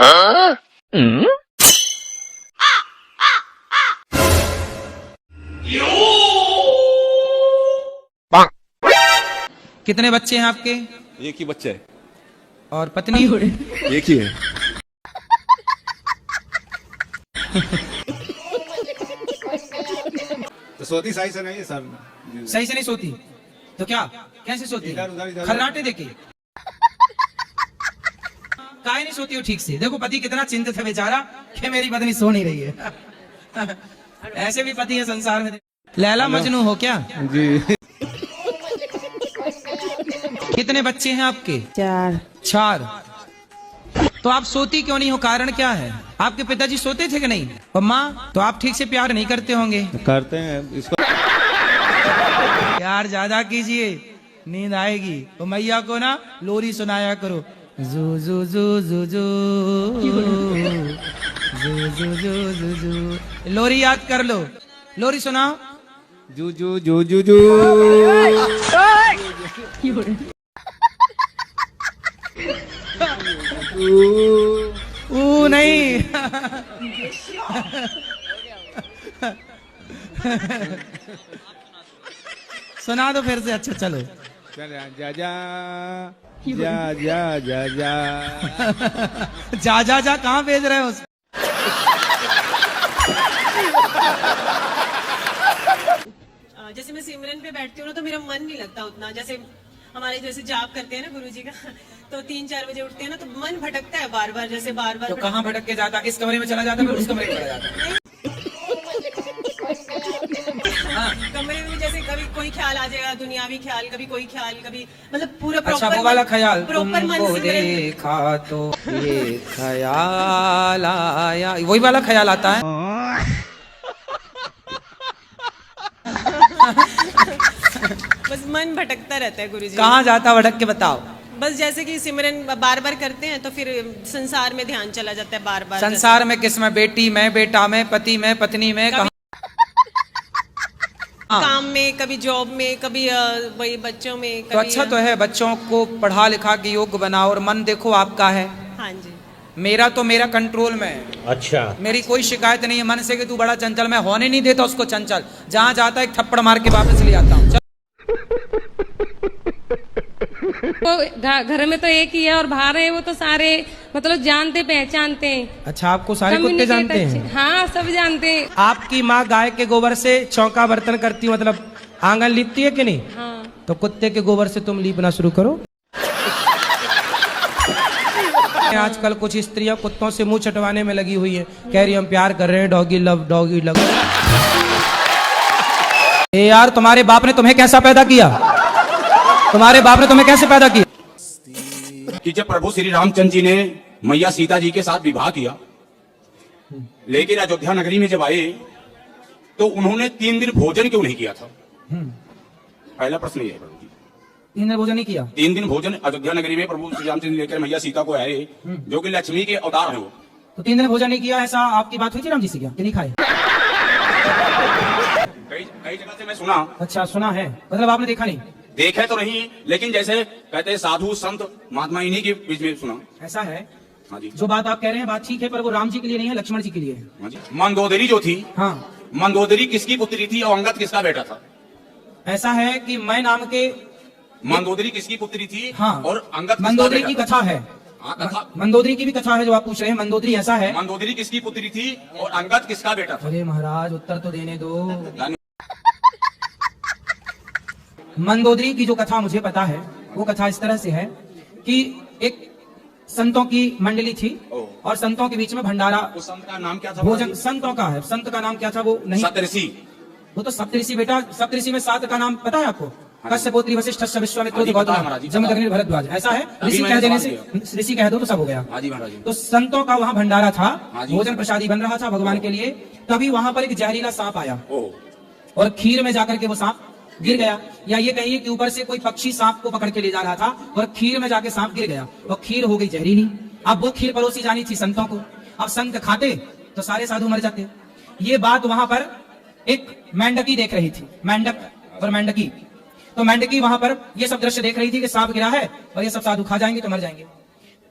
हाँ? कितने बच्चे हैं आपके? एक ही बच्चा है। और पत्नी? एक ही है। तो सोती सही से नहीं है सर। सही से नहीं सोती तो क्या, कैसे सोती? खर्राटे देके काहे नहीं सोती हो ठीक से? देखो पति कितना चिंतित है बेचारा कि मेरी पत्नी सो नहीं रही है। ऐसे भी पति है संसार में। लैला मजनू हो क्या? जी। कितने बच्चे हैं आपके? 4। तो आप सोती क्यों नहीं हो? कारण क्या है? आपके पिताजी सोते थे कि नहीं? और माँ? तो आप ठीक से प्यार नहीं करते होंगे। करते हैं इसको। प्यार ज्यादा कीजिए, नींद आएगी। तो मैया को ना लोरी सुनाया करो। जू जू जू जू जू जू जू जू जू जू। लोरी याद कर लो। लोरी सुनाओ। जू जू जू जू जू। नहीं। सुना दो फिर से। अच्छा चलो। जा जा जा जा जा जा जा जा जा कहाँ भेज रहे हो? जैसे मैं सिमरन पे बैठती हूँ ना तो मेरा मन नहीं लगता उतना। जैसे हमारे जैसे जाप करते हैं ना गुरुजी का, तो 3-4 बजे उठते हैं ना तो मन भटकता है बार बार। जैसे बार बार तो कहाँ भटक के जाता? इस कमरे में चला जाता, फिर उस कमरे में चला जाता। कमरे में जैसे कभी कोई ख्याल आ जाएगा, दुनियावी ख्याल, कभी कोई ख्याल, कभी मतलब पूरा अच्छा वो वाला ख्याल। प्रॉपर मन तुमको देखा तो ये ख्याल आया, वही वाला ख्याल आता है। बस मन भटकता रहता है गुरुजी। कहाँ जाता भटक के बताओ? बस जैसे कि सिमरन बार बार करते हैं तो फिर संसार में ध्यान चला जाता है बार बार। संसार में किस में? बेटी में, बेटा में, पति में, पत्नी में, काम में, कभी जॉब में, कभी वही बच्चों में। तो अच्छा तो है, बच्चों को पढ़ा लिखा के योग्य बनाओ। और मन देखो आपका है। हाँ जी। मेरा तो मेरा कंट्रोल में है। अच्छा। मेरी कोई शिकायत नहीं है मन से कि तू बड़ा चंचल। मैं होने नहीं देता उसको चंचल। जहाँ जाता है एक थप्पड़ मार के वापस ले आता हूँ। वो घर में तो एक ही है और बाहर है वो तो सारे मतलब जानते पहचानते हैं। अच्छा आपको सारे कुत्ते जानते हैं? हाँ सब जानते हैं। आपकी माँ गाय के गोबर से चौका बर्तन करती है, मतलब आंगन लीपती है कि नहीं? हाँ। तो कुत्ते के गोबर से तुम लीपना शुरू करो। आजकल कुछ स्त्रियां कुत्तों से मुंह चटवाने में लगी हुई है, कह रही हम प्यार कर रहे हैं, डॉगी लव, डॉगी लव। ए यार तुम्हारे बाप ने तुम्हें कैसा पैदा किया? तुम्हारे बाप ने तुम्हें कैसे पैदा किया? कि जब प्रभु श्री रामचंद्र जी ने मैया सीता जी के साथ विवाह किया, लेकिन अयोध्या नगरी में जब आए तो उन्होंने 3 दिन भोजन क्यों नहीं किया था? पहला प्रश्न ये है प्रभु जी। 3 दिन भोजन नहीं किया? 3 दिन भोजन अयोध्या नगरी में प्रभु श्री रामचंद्र लेकर मैया सीता को आए, जो कि लक्ष्मी के अवतार है वो। तो 3 दिन भोजन नहीं किया, ऐसा आपकी बात हुई थी राम जी से क्या कि नहीं खाए? कई जगह से मैं सुना। अच्छा सुना है, मतलब आपने देखा नहीं? देखे तो नहीं, लेकिन जैसे कहते हैं साधु संत महात्मा, इन्हीं के बीच में सुना। ऐसा है? हाँ जी। जो बात आप कह रहे हैं बात ठीक है, पर वो राम जी के लिए नहीं है, लक्ष्मण जी के लिए है। हाँ जी। मंदोदरी जो थी, हाँ, मंदोदरी किसकी पुत्री थी और अंगद किसका बेटा था? ऐसा है कि मैं नाम के मंदोदरी किसकी पुत्री थी? हाँ, और अंगद मंदोदरी की कथा है। हाँ, कथा। मंदोदरी की भी कथा है जो आप पूछ रहे हैं। मंदोदरी ऐसा है। मंदोदरी किसकी पुत्री थी और अंगद किसका बेटा था? अरे महाराज उत्तर तो देने दो। मंदोदरी की जो कथा मुझे पता है वो कथा इस तरह से है कि एक संतों की मंडली थी और संतों के बीच में भंडारा। उस संत का नाम क्या था? भोजन संतों का है। संत का नाम क्या था वो नहीं? सप्तऋषि। वो तो सप्तऋषि बेटा। सप्तऋषि में 7 का नाम पता है आपको? कश्यपोत्री, वशिष्ठ, विश्वामित्र, जमदग्नि, भरद्वाज। ऐसा है। ऋषि कह देने से, ऋषि कह दो तो सब हो गया। तो संतों का वहाँ भंडारा था, भोजन प्रसादी बन रहा था भगवान के लिए। तभी वहां पर एक जहरीला सांप आया और खीर में जाकर के वो सांप गिर गया। या ये कहिए कि ऊपर से कोई पक्षी सांप को पकड़ के ले जा रहा था और खीर में जाके सांप गिर गया और खीर हो गई जहरीली। अब वो खीर परोसी जानी थी संतों को। अब संत खाते तो सारे साधु मर जाते। ये बात वहां पर एक मेंढकी देख रही थी, मेंढक और मेंढकी। तो मेंढकी वहां पर ये सब दृश्य देख रही थी कि सांप गिरा है और ये सब साधु खा जाएंगे तो मर जाएंगे।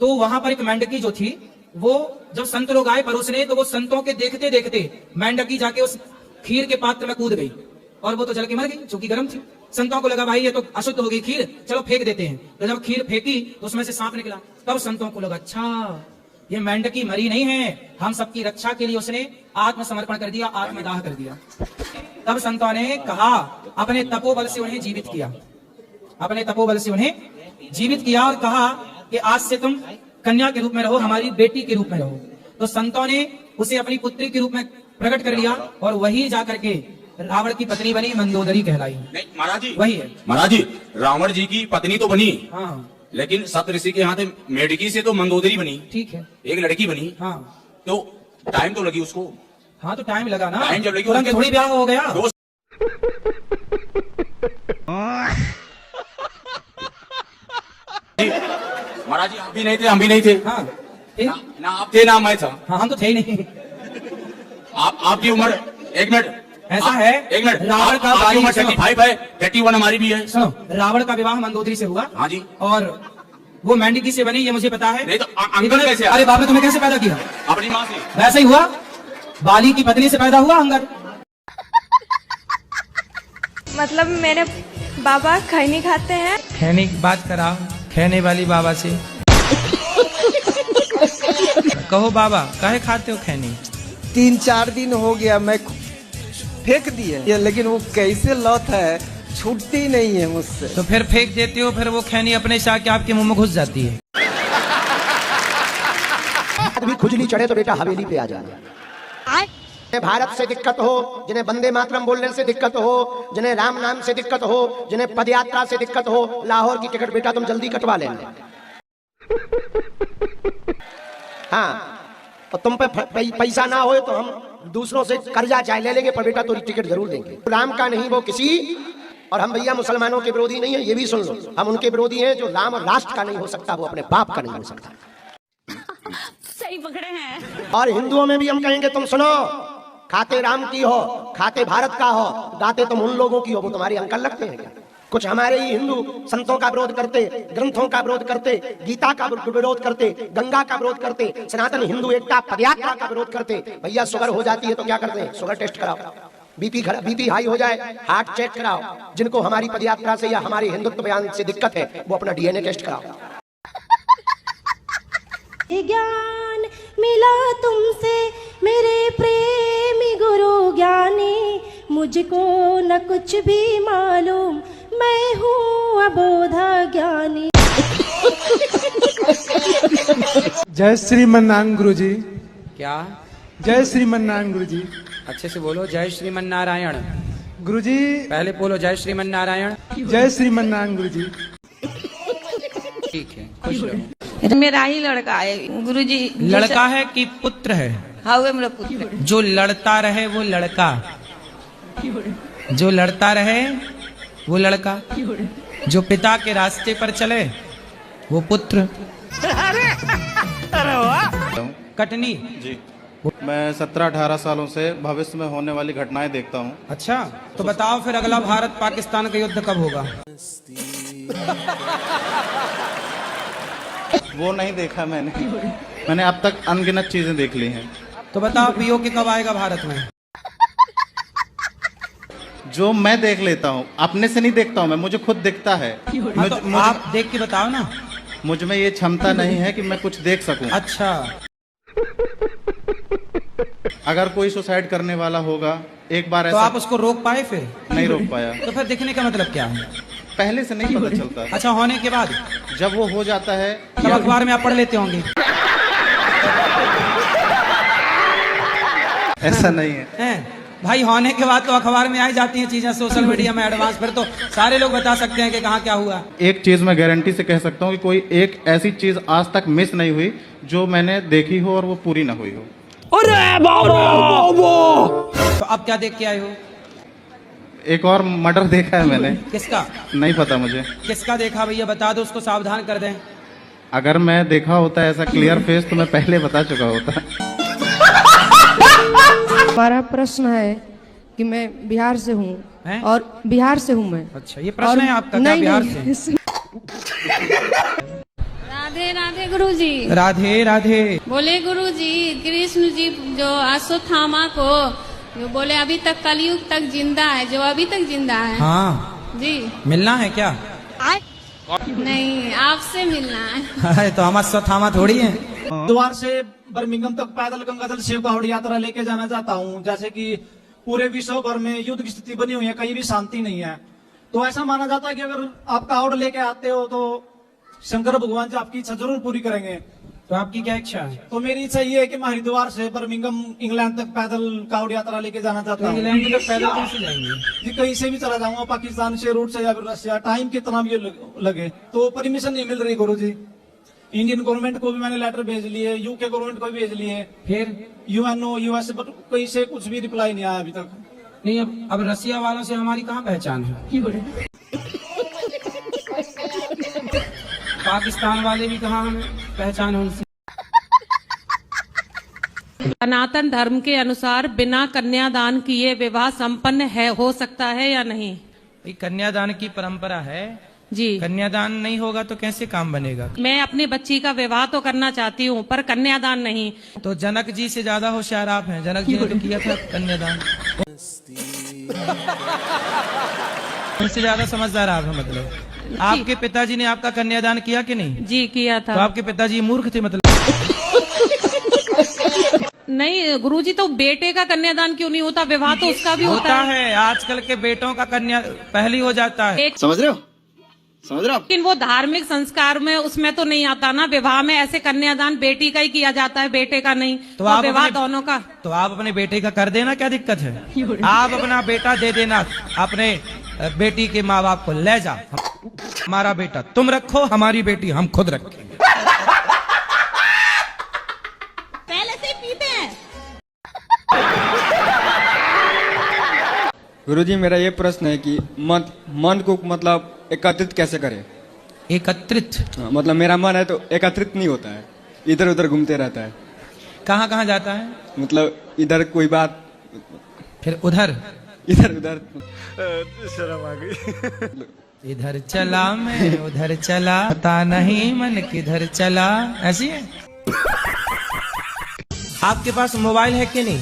तो वहां पर एक मेंढकी जो थी वो जब संत लोग आए परोसने तो वो संतों के देखते देखते मेंढकी जाके उस खीर के पात्र में कूद गई और वो तो जल के मर गई, चूंकि गर्म थी। संतों को लगा भाई ये तो अशुद्ध हो गई खीर, चलो फेंक देते हैं। तो जब खीर फेंकी तो उसमें से सांप निकला। तब संतों को लगा अच्छा ये मेंढकी मरी नहीं है, हम सबकी रक्षा के लिए उसने आत्मसमर्पण कर दिया, आत्मदाह कर दिया। तब संतों ने कहा, अपने तपोबल से उन्हें जीवित किया, अपने तपोबल से उन्हें जीवित किया और कहा कि आज से तुम कन्या के रूप में रहो, हमारी बेटी के रूप में रहो। तो संतों ने उसे अपनी पुत्री के रूप में प्रकट कर लिया और वही जाकर के रावण की पत्नी बनी, मंदोदरी कहलाई। नहीं महाराज जी, वही है महाराज जी, रावण जी की पत्नी तो बनी, हाँ लेकिन सप्तऋषि के यहाँ थे मेढकी से तो मंदोदरी बनी, ठीक है, एक लड़की बनी। हाँ तो टाइम तो लगी उसको, हाँ तो टाइम लगा ना, टाइम जब लगी तुरंत उनके- थोड़ी ब्याह हो गया। दो- महाराज जी आप भी नहीं थे, हम भी नहीं थे, हाँ ठीक, ना आप थे ना मैं था। हाँ हम तो थे ही नहीं। आपकी उम्र, एक मिनट ऐसा है, एक मिनट, रावण का आपकी बाली उम्र सुनो। 35 है, 31 हमारी भी है। सुनो, रावण का विवाह मंदोदरी से हुआ, हाँ जी। और वो मेंढकी से बनी, ये मुझे पता है। नहीं तो अंगद कैसे आया? अरे बाप ने तुम्हें कैसे पैदा किया? अपनी माँ से। वैसे ही हुआ, बाली की पत्नी से पैदा हुआ अंगद। मतलब मेरे बाबा खैनी खाते हैं। खैनी की बात कराओ, खैने वाली बाबा से कहो बाबा काहे खाते हो खैनी? 3-4 दिन हो गया मैं फेंक दिए, लेकिन वो कैसे लत है छूटती नहीं है मुझसे। तो फिर फेंक देते हो, फिर वो खैनी अपने से आके आपके मुंह में घुस जाती है। भी खुजली चढ़े तो बेटा हवेली पे आ जाना। जिन्हें भारत से दिक्कत हो, जिन्हें वंदे मातरम बोलने से दिक्कत हो, जिन्हें राम नाम से दिक्कत हो, जिन्हें पदयात्रा से दिक्कत हो, लाहौर की टिकट बेटा तुम जल्दी कटवा लेना। हाँ, और तुम पे पैसा ना हो तो हम दूसरों से कर्जा चाहे ले लेंगे, पर बेटा तुम्हारी टिकट जरूर देंगे। राम का नहीं वो किसी, और हम भैया मुसलमानों के विरोधी नहीं है, ये भी सुन लो। हम उनके विरोधी हैं जो राम और राष्ट्र का नहीं हो सकता, वो अपने बाप का नहीं हो सकता। सही पकड़े हैं। और हिंदुओं में भी हम कहेंगे तुम सुनो, खाते राम की हो, खाते भारत का हो, गाते तुम उन लोगों की हो, वो तुम्हारे अंकल लगते हैं क्या? कुछ हमारे ही हिंदू संतों का विरोध करते, ग्रंथों का विरोध करते, गीता का विरोध करते, गंगा का विरोध करते, सनातन हिंदू एकता पदयात्रा का विरोध करते। भैया शुगर हो जाती है तो क्या करते हैं? शुगर टेस्ट कराओ। बीपी हाई हो जाए, हार्ट चेक कराओ। जिनको हमारी पदयात्रा से या हमारे हिंदुत्व बयान से दिक्कत है, वो अपना DNA टेस्ट कराओ। ज्ञान मिला तुमसे मेरे प्रेमी गुरु ज्ञानी, मुझको न कुछ भी मालूम, मैं हूँ अबोधा ज्ञानी। जय श्रीमन्नारायण गुरु जी। क्या? जय श्रीमन्नारायण गुरु जी। अच्छे से बोलो, जय श्रीमन नारायण। गुरु जी पहले बोलो जय श्रीमन नारायण। जय श्रीमन्नारायण गुरु जी। ठीक है, खुश रहो। मेरा ही लड़का है गुरुजी। लड़का है कि पुत्र है? हाँ वो मेरा पुत्र है। जो लड़ता रहे वो लड़का, जो लड़ता रहे वो लड़का, जो पिता के रास्ते पर चले वो पुत्र। कटनी जी, मैं 17-18 सालों से भविष्य में होने वाली घटनाएं देखता हूँ। अच्छा, तो बताओ फिर अगला भारत पाकिस्तान का युद्ध कब होगा? वो नहीं देखा मैंने अब तक अनगिनत चीजें देख ली हैं। तो बताओ पीओके कब आएगा भारत में? जो मैं देख लेता हूँ, अपने से नहीं देखता हूँ मैं, मुझे खुद दिखता है। हाँ, तो आप देख के बताओ ना। मुझ में ये क्षमता नहीं है कि मैं कुछ देख सकूं। अच्छा, अगर कोई सुसाइड करने वाला होगा, एक बार तो ऐसा आप उसको रोक पाए? फिर नहीं रोक पाया। तो फिर दिखने का मतलब क्या है? पहले से नहीं पता चलता। अच्छा, होने के बाद जब वो हो जाता है तब अखबार में आप पढ़ लेते होंगे। ऐसा नहीं है हैं? भाई होने के बाद तो अखबार में आई जाती हैं चीजें, सोशल मीडिया में एडवांस, फिर तो सारे लोग बता सकते हैं कि कहाँ क्या हुआ। एक चीज मैं गारंटी से कह सकता हूँ कि कोई एक ऐसी चीज आज तक मिस नहीं हुई जो मैंने देखी हो और वो पूरी ना हुई हो। तो अब क्या देख के आए हो? एक और मर्डर देखा है मैंने। किसका? नहीं पता मुझे। किसका देखा भैया, बता दो, उसको सावधान कर दें। अगर मैं देखा होता ऐसा क्लियर फेस तो मैं पहले बता चुका होता। हमारा प्रश्न है कि मैं बिहार से हूँ, और बिहार से हूँ मैं। अच्छा, ये प्रश्न है आपका? क्या बिहार से? राधे राधे गुरुजी। राधे राधे। बोले गुरुजी, कृष्ण जी जो अश्वत्थामा को जो बोले अभी तक कलयुग तक जिंदा है, जो अभी तक जिंदा है। हाँ जी। मिलना है क्या? नहीं, आपसे मिलना है। तो हम अश्वत्थामा थोड़ी है। द्वार से बर्मिंघम तक पैदल गंगा जल शिव कावड़ यात्रा लेके जाना चाहता हूँ। जैसे कि पूरे विश्व भर में युद्ध की स्थिति बनी हुई है, कहीं भी शांति नहीं है, तो ऐसा माना जाता है कि अगर आप कावड़ लेके आते हो तो शंकर भगवान जी आपकी इच्छा जरूर पूरी करेंगे। तो आपकी क्या इच्छा है? तो मेरी इच्छा ये है कि मैं हरिद्वार से बर्मिंघम इंग्लैंड तक पैदल कावड़ यात्रा लेके जाना चाहता हूँ। इंग्लैंड तक पैदल कैसे जाएंगे? जी कहीं से भी चला जाऊंगा, पाकिस्तान से रूट से या फिर रशिया, टाइम कितना भी लगे, तो परमिशन नहीं मिल रही गुरुजी। इंडियन गवर्नमेंट को भी मैंने लेटर भेज लिए, यूके गवर्नमेंट को भी भेज लिए, फिर यूएनओ यूएसए, पर कहीं से कुछ भी रिप्लाई नहीं आया अभी तक। नहीं, अब रसिया वालों से हमारी कहाँ पहचान है? पाकिस्तान वाले भी कहाँ हमें पहचान है उनसे? सनातन धर्म के अनुसार बिना कन्यादान किए विवाह संपन्न है, हो सकता है या नहीं? कन्यादान की परंपरा है जी। कन्यादान नहीं होगा तो कैसे काम बनेगा? मैं अपनी बच्ची का विवाह तो करना चाहती हूँ पर कन्यादान नहीं। तो जनक जी से ज्यादा होशियार आप हैं। जनक जी ने तो किया था कन्यादान। उनसे ज्यादा समझदार आप हैं। मतलब आपके पिताजी ने आपका कन्यादान किया कि नहीं? जी किया था। तो आपके पिताजी मूर्ख थे मतलब? नहीं गुरुजी, तो बेटे का कन्यादान क्यों नहीं होता? विवाह तो उसका भी होता है। आजकल के बेटों का कन्या पहली हो जाता है। समझ रहे हो? लेकिन वो धार्मिक संस्कार में उसमें तो नहीं आता ना। विवाह में ऐसे कन्यादान बेटी का ही किया जाता है, बेटे का नहीं। तो आप विवाह दोनों का। तो आप अपने बेटे का कर देना, क्या दिक्कत है? आप अपना बेटा दे देना, अपने बेटी के माँ बाप को ले जा। हमारा बेटा तुम रखो, हमारी बेटी हम खुद रखेंगे। पहले से पीते हैं। गुरुजी मेरा ये प्रश्न है कि मन को मतलब एकत्रित कैसे करें? एकत्रित मतलब मेरा मन है तो एकत्रित नहीं होता है, इधर उधर घूमते रहता है। कहाँ कहाँ जाता है? मतलब इधर कोई बात, फिर उधर, इधर उधर। शर्म आ गई। इधर चला मैं उधर चला, पता नहीं मन किधर चला। ऐसी है। आपके पास मोबाइल है कि नहीं?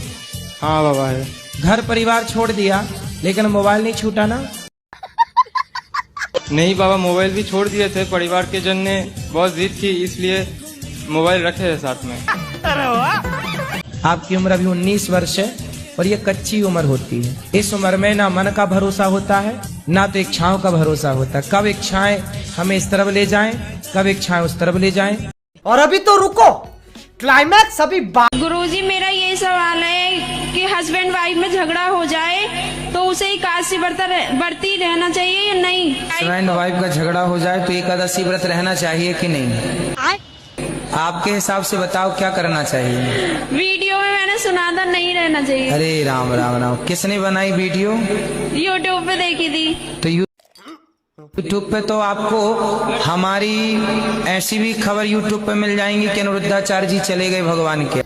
हाँ बाबा है। घर परिवार छोड़ दिया लेकिन मोबाइल नहीं छूटा ना? नहीं बाबा, मोबाइल भी छोड़ दिए थे, परिवार के जन ने बहुत जिद की इसलिए मोबाइल रखे हैं साथ में। आपकी उम्र अभी 19 वर्ष है और ये कच्ची उम्र होती है। इस उम्र में ना मन का भरोसा होता है ना तो इच्छाओं का भरोसा होता है। कब इच्छाएं हमें इस तरफ ले जाएं, कब इच्छाएं उस तरफ ले जाएं। और अभी तो रुको, क्लाइमैक्स अभी। गुरुजी मेरा ये सवाल है कि हस्बैंड वाइफ में झगड़ा हो जाए तो उसे एकादशी व्रती रहना चाहिए या नहीं? हस्बैंड वाइफ का झगड़ा हो जाए तो एकादशी व्रत रहना चाहिए कि नहीं? आपके हिसाब से बताओ क्या करना चाहिए? वीडियो में मैंने सुना था नहीं रहना चाहिए। अरे राम राम राम, किसने बनाई वीडियो? यूट्यूब पे देखी थी। तो यूट्यूब पे तो आपको हमारी ऐसी भी खबर यूट्यूब पे मिल जाएंगी कि अनिरुद्धाचार्य जी चले गए भगवान के।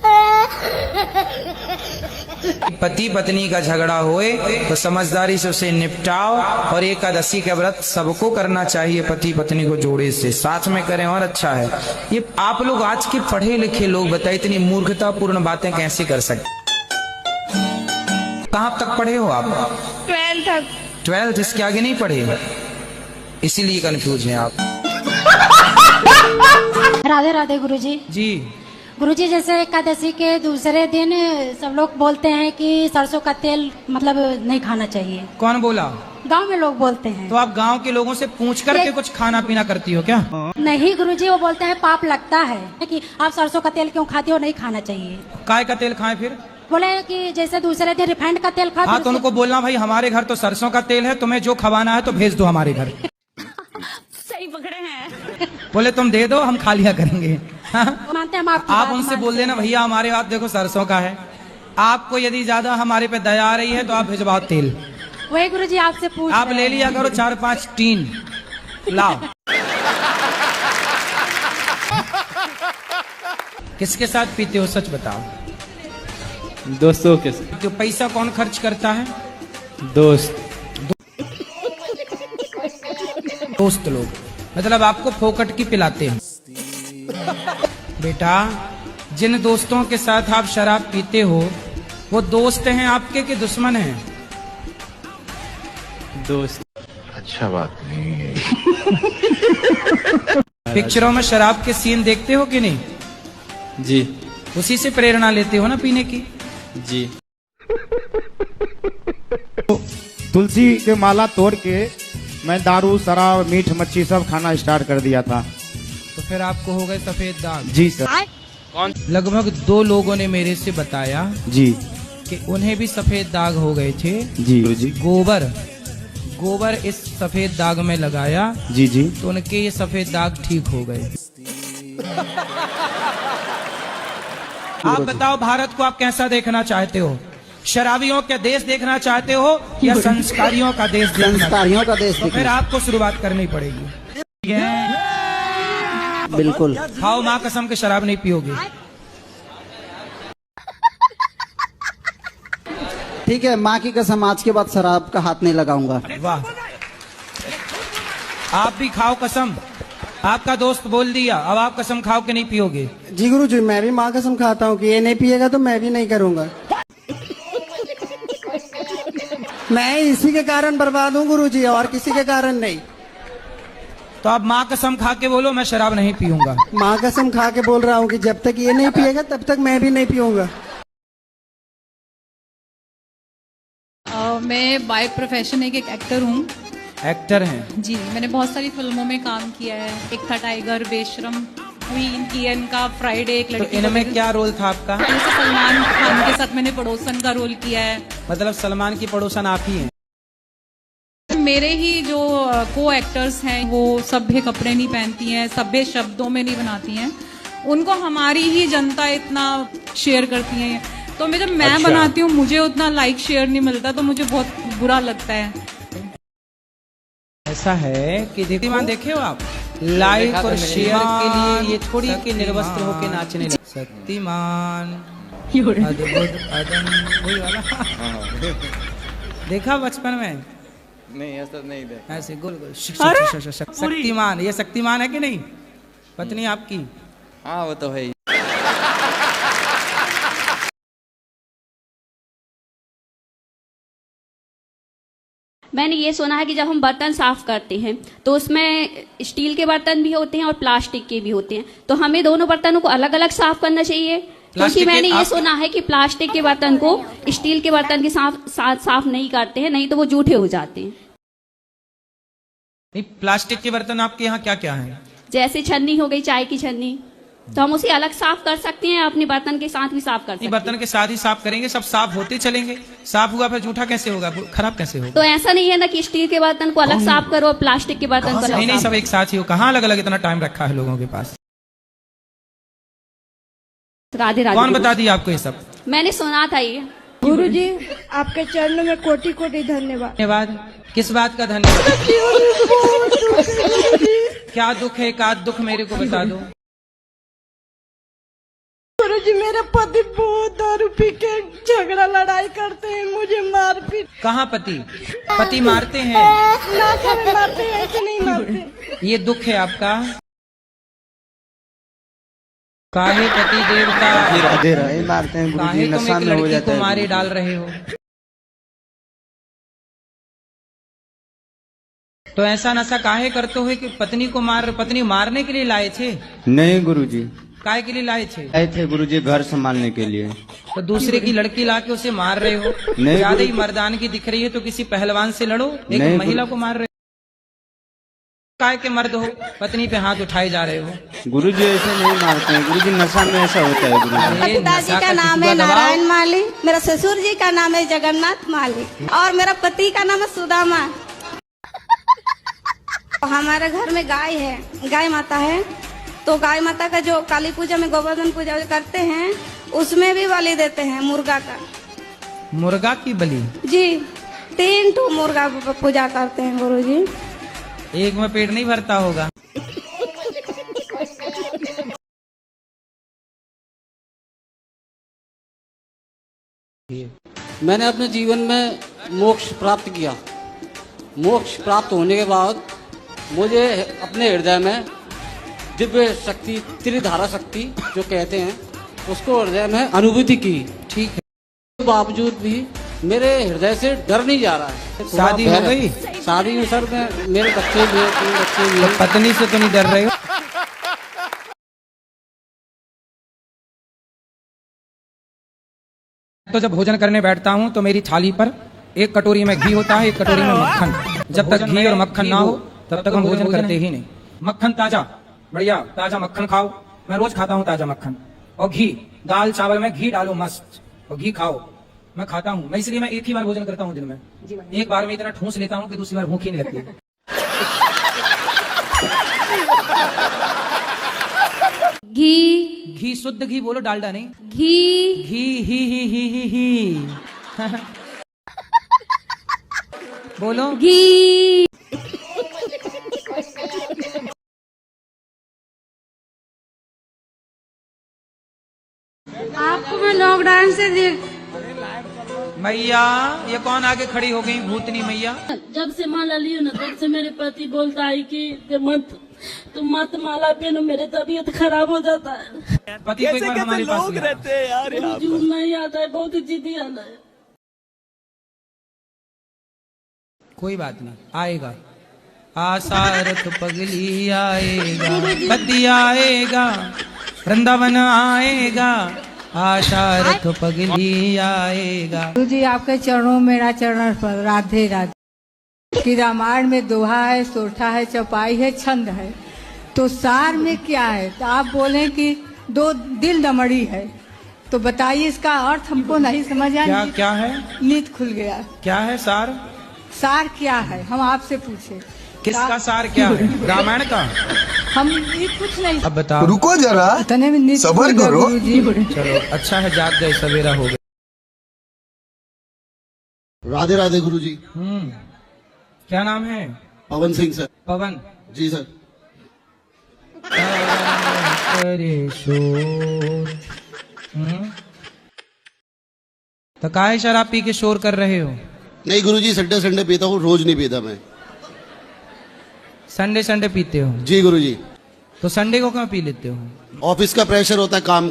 पति पत्नी का झगड़ा होए तो समझदारी से उसे निपटाओ और एकादशी का व्रत सबको करना चाहिए। पति पत्नी को जोड़े से साथ में करें और अच्छा है। ये आप लोग आज के पढ़े लिखे लोग बताइए इतनी मूर्खतापूर्ण बातें कैसे कर सकते? कहाँ तक पढ़े हो आप? 12th तक। 12th, इसके आगे नहीं पढ़े, इसीलिए कंफ्यूज हैं आप। राधे राधे गुरुजी। जी गुरुजी, जैसे एकादशी के दूसरे दिन सब लोग बोलते हैं कि सरसों का तेल मतलब नहीं खाना चाहिए। कौन बोला? गांव में लोग बोलते हैं। तो आप गांव के लोगों से पूछ करके कुछ खाना पीना करती हो क्या? नहीं गुरुजी, वो बोलते हैं पाप लगता है कि आप सरसों का तेल क्यों खाती हो, नहीं खाना चाहिए। काय का तेल खाएं? फिर बोले कि जैसे दूसरे दिन रिफाइंड का तेल खाते। हाँ तो उनको बोलना भाई हमारे घर तो सरसों का तेल है, तुम्हें जो खवाना है तो भेज दो हमारे घर। सही पकड़े हैं। बोले तुम दे दो हम खा लिया करेंगे। मानते हैं हम आप उनसे बोल देना भैया हमारे हाथ देखो सरसों का है, आपको यदि ज्यादा हमारे पे दया आ रही है तो आप भिजवाओ तेल। वही गुरुजी आपसे पूछ आप ले लिया करो 4-5 टीन लाओ। किसके साथ पीते हो सच बताओ? दोस्तों के साथ। तो पैसा कौन खर्च करता है? दोस्त लोग मतलब आपको फोकट की पिलाते हैं। बेटा, जिन दोस्तों के साथ आप शराब पीते हो वो दोस्त हैं आपके कि दुश्मन हैं? दोस्त। अच्छा बात नहीं है। पिक्चरों में शराब के सीन देखते हो कि नहीं? जी। उसी से प्रेरणा लेते हो ना पीने की? जी। तुलसी के माला तोड़ के मैं दारू शराब मीठ मच्छी सब खाना स्टार्ट कर दिया था। तो फिर आपको हो गए सफेद दाग? जी सर। कौन? लगभग 2 लोगों ने मेरे से बताया जी कि उन्हें भी सफेद दाग हो गए थे। जी। गोबर इस सफेद दाग में लगाया। जी। तो उनके ये सफेद दाग ठीक हो गए। आप बताओ, भारत को आप कैसा देखना चाहते हो? शराबियों का देश देखना चाहते हो या संस्कारियों का देश? संस्कारियों का देश। तो फिर आपको शुरुआत करनी पड़ेगी। बिल्कुल। खाओ माँ कसम के शराब नहीं पियोगे। ठीक है, माँ की कसम, आज के बाद शराब का हाथ नहीं लगाऊंगा। वाह, आप भी खाओ कसम। आपका दोस्त बोल दिया, अब आप कसम खाओ कि नहीं पियोगे। जी गुरुजी, मैं भी माँ कसम खाता हूँ कि ये नहीं पिएगा तो मैं भी नहीं करूँगा। मैं इसी के कारण बर्बाद हूँ गुरुजी, और किसी के कारण नहीं। तो आप माँ कसम खा के बोलो मैं शराब नहीं पीऊंगा। माँ कसम खा के बोल रहा हूँ कि जब तक ये नहीं पिएगा तब तक मैं भी नहीं पीऊंगा। मैं बाय प्रोफेशन एक एक्टर हूँ। एक्टर हैं? जी, मैंने बहुत सारी फिल्मों में काम किया है। एक था टाइगर, बेशरम, क्वीन, कियन का, फ्राइडे, एक लड़की। तो इनमें क्या रोल था आपका? सलमान खान के साथ मैंने पड़ोसन का रोल किया है। मतलब सलमान की पड़ोसन आप ही हैं? मेरे ही जो को एक्टर्स हैं वो सभ्य कपड़े नहीं पहनती हैं, सभ्य शब्दों में नहीं बनाती हैं। उनको हमारी ही जनता इतना शेयर करती है। तो मैं जब मैं बनाती हूँ मुझे उतना लाइक शेयर नहीं मिलता, तो मुझे बहुत बुरा लगता है। ऐसा है कि शक्तिमान देखे हो आप? लाइक और शेयर के लिए ये थोड़ी कि निर्वस्त्र होके नाचने लगे। शक्तिमान अद्भुत अदम, वही वाला। देखा बचपन में? नहीं, ऐसा नहीं देखा। ऐसे गोल गोल शक्तिमान। ये शक्तिमान है कि नहीं? पत्नी आपकी? हाँ, वो तो है ही। मैंने ये सुना है कि जब हम बर्तन साफ करते हैं तो उसमें स्टील के बर्तन भी होते हैं और प्लास्टिक के भी होते हैं, तो हमें दोनों बर्तनों को अलग अलग साफ करना चाहिए। क्योंकि मैंने ये सुना है कि प्लास्टिक के बर्तन को स्टील के बर्तन के साफ नहीं करते हैं, नहीं तो वो जूठे हो जाते हैं। नहीं, प्लास्टिक के बर्तन आपके यहाँ क्या क्या है? जैसे छन्नी हो गई, चाय की छन्नी, तो हम उसे अलग साफ कर सकते हैं, अपने बर्तन के साथ भी साफ कर सकते हैं। बर्तन के साथ ही साफ करेंगे, सब साफ होते चलेंगे। साफ हुआ फिर जूठा कैसे होगा, खराब कैसे होगा? तो ऐसा नहीं है ना कि स्टील के बर्तन को अलग साफ करो और प्लास्टिक के बर्तन को अलग। नहीं, सब एक साथ ही हो। कहाँ अलग अलग इतना टाइम रखा है लोगों के पास? राधे राधे। कौन बता दिया आपको ये सब? मैंने सुना था ये। गुरुजी, आपके चरणों में कोटि कोटि धन्यवाद। धन्यवाद? किस बात का धन्यवाद? क्या दुख है? एक आध दुख मेरे को बता दो। गुरुजी, मेरे पति बहुत दारू पी के झगड़ा लड़ाई करते हैं, मुझे मारपीट। कहाँ पति? पति मारते हैं? मारते हैं, ऐसे नहीं मारते। ये दुख है आपका? काहे पति देवता मारते हैं? काहे तुम एक लड़की को मारे डाल रहे हो? तो ऐसा नशा काहे करते हो कि पत्नी मारने के लिए लाए थे? नहीं गुरुजी। काहे के लिए लाए थे? आए थे गुरुजी घर संभालने के लिए। तो दूसरे की लड़की लाके उसे मार रहे हो? ज्यादा ही मर्दानगी दिख रही है तो किसी पहलवान से लड़ो। एक महिला को मार रहे हो, काय के मर्द हो, पत्नी पे हाथ उठाए जा रहे हो। गुरुजी ऐसे नहीं मारते हैं गुरुजी, नशा में ऐसा होता है गुरुजी। पिताजी का नाम है नारायण माली, मेरा ससुर जी का नाम है जगन्नाथ माली और मेरा पति का नाम है सुदामा। हमारे घर में गाय है, गाय माता है, तो गाय माता का जो काली पूजा में गोवर्धन पूजा करते हैं उसमें भी बलि देते हैं मुर्गा का। मुर्गा की बलि? जी, 3 ठो मुर्गा पूजा करते हैं गुरुजी। एक में पेट नहीं भरता होगा। मैंने अपने जीवन में मोक्ष प्राप्त किया। मोक्ष प्राप्त होने के बाद मुझे अपने हृदय में दिव्य शक्ति, त्रिधारा शक्ति जो कहते हैं, उसको हृदय में अनुभूति की। ठीक है, के बावजूद भी मेरे हृदय से डर नहीं जा रहा है। शादी हो गई? शादी में सर मैं, मेरे बच्चे भी हैं, 3 बच्चे भी हैं। पत्नी से तो नहीं डर रहे हो? तो जब भोजन करने बैठता हूँ तो मेरी थाली पर एक कटोरी में घी होता है, एक कटोरी में मक्खन। जब तक घी और मक्खन ना हो तब तक हम भोजन करते ही नहीं। मक्खन ताजा, बढ़िया ताजा मक्खन खाओ। मैं रोज खाता हूँ ताजा मक्खन। और घी, दाल चावल में घी डालो मस्त, और घी खाओ। मैं खाता हूँ, मैं इसलिए मैं एक ही बार भोजन करता हूँ दिन में। एक बार में इतना ठूस लेता हूँ कि दूसरी बार भूख ही नहीं लगती। घी शुद्ध घी बोलो, डालडा नहीं। घी ही बोलो घी। आपको मैं लॉकडाउन से देख। मैया, ये कौन आगे खड़ी हो गई? भूतनी मैया। जब से माला ली ना तब से मेरे पति बोलता है कि मत माला पहनो, मेरे तबीयत खराब हो जाता है। पति को एक बार हमारे पास लोग रहते हैं यार, झूठ नहीं आता है, बहुत जिद्दी आता है। कोई बात नहीं, आएगा। आशा रथ पगली आएगा, पति आएगा, वृंदावन आएगा, आशा रथ पगली आएगा। गुरु जी आपके चरणों में मेरा चरण पर राधे राधे। कि रामायण में दोहा है, सोठा है, चौपाई है, छंद है, तो सार में क्या है? तो आप बोले कि 2 दिल दमड़ी है, तो बताइए इसका अर्थ हमको नहीं समझ आया। क्या है? नींद खुल गया। क्या है सार? सार क्या है हम आपसे पूछे? किसका सार क्या है? रामायण का? हम ये कुछ नहीं। अब बताओ। रुको जरा, इतने में नींद सबर करो जी। चलो अच्छा है, जाग गए, सवेरा हो गया। राधे राधे गुरु जी। क्या नाम है? पवन सिंह सर। पवन जी सर। तो काहे शराब पी के शोर कर रहे हो? नहीं गुरु जी, संडे पीता हूँ, रोज नहीं पीता मैं। संडे पीते हो? जी गुरु जी। तो संडे को क्यों पी लेते हो? ऑफिस का प्रेशर होता है, काम,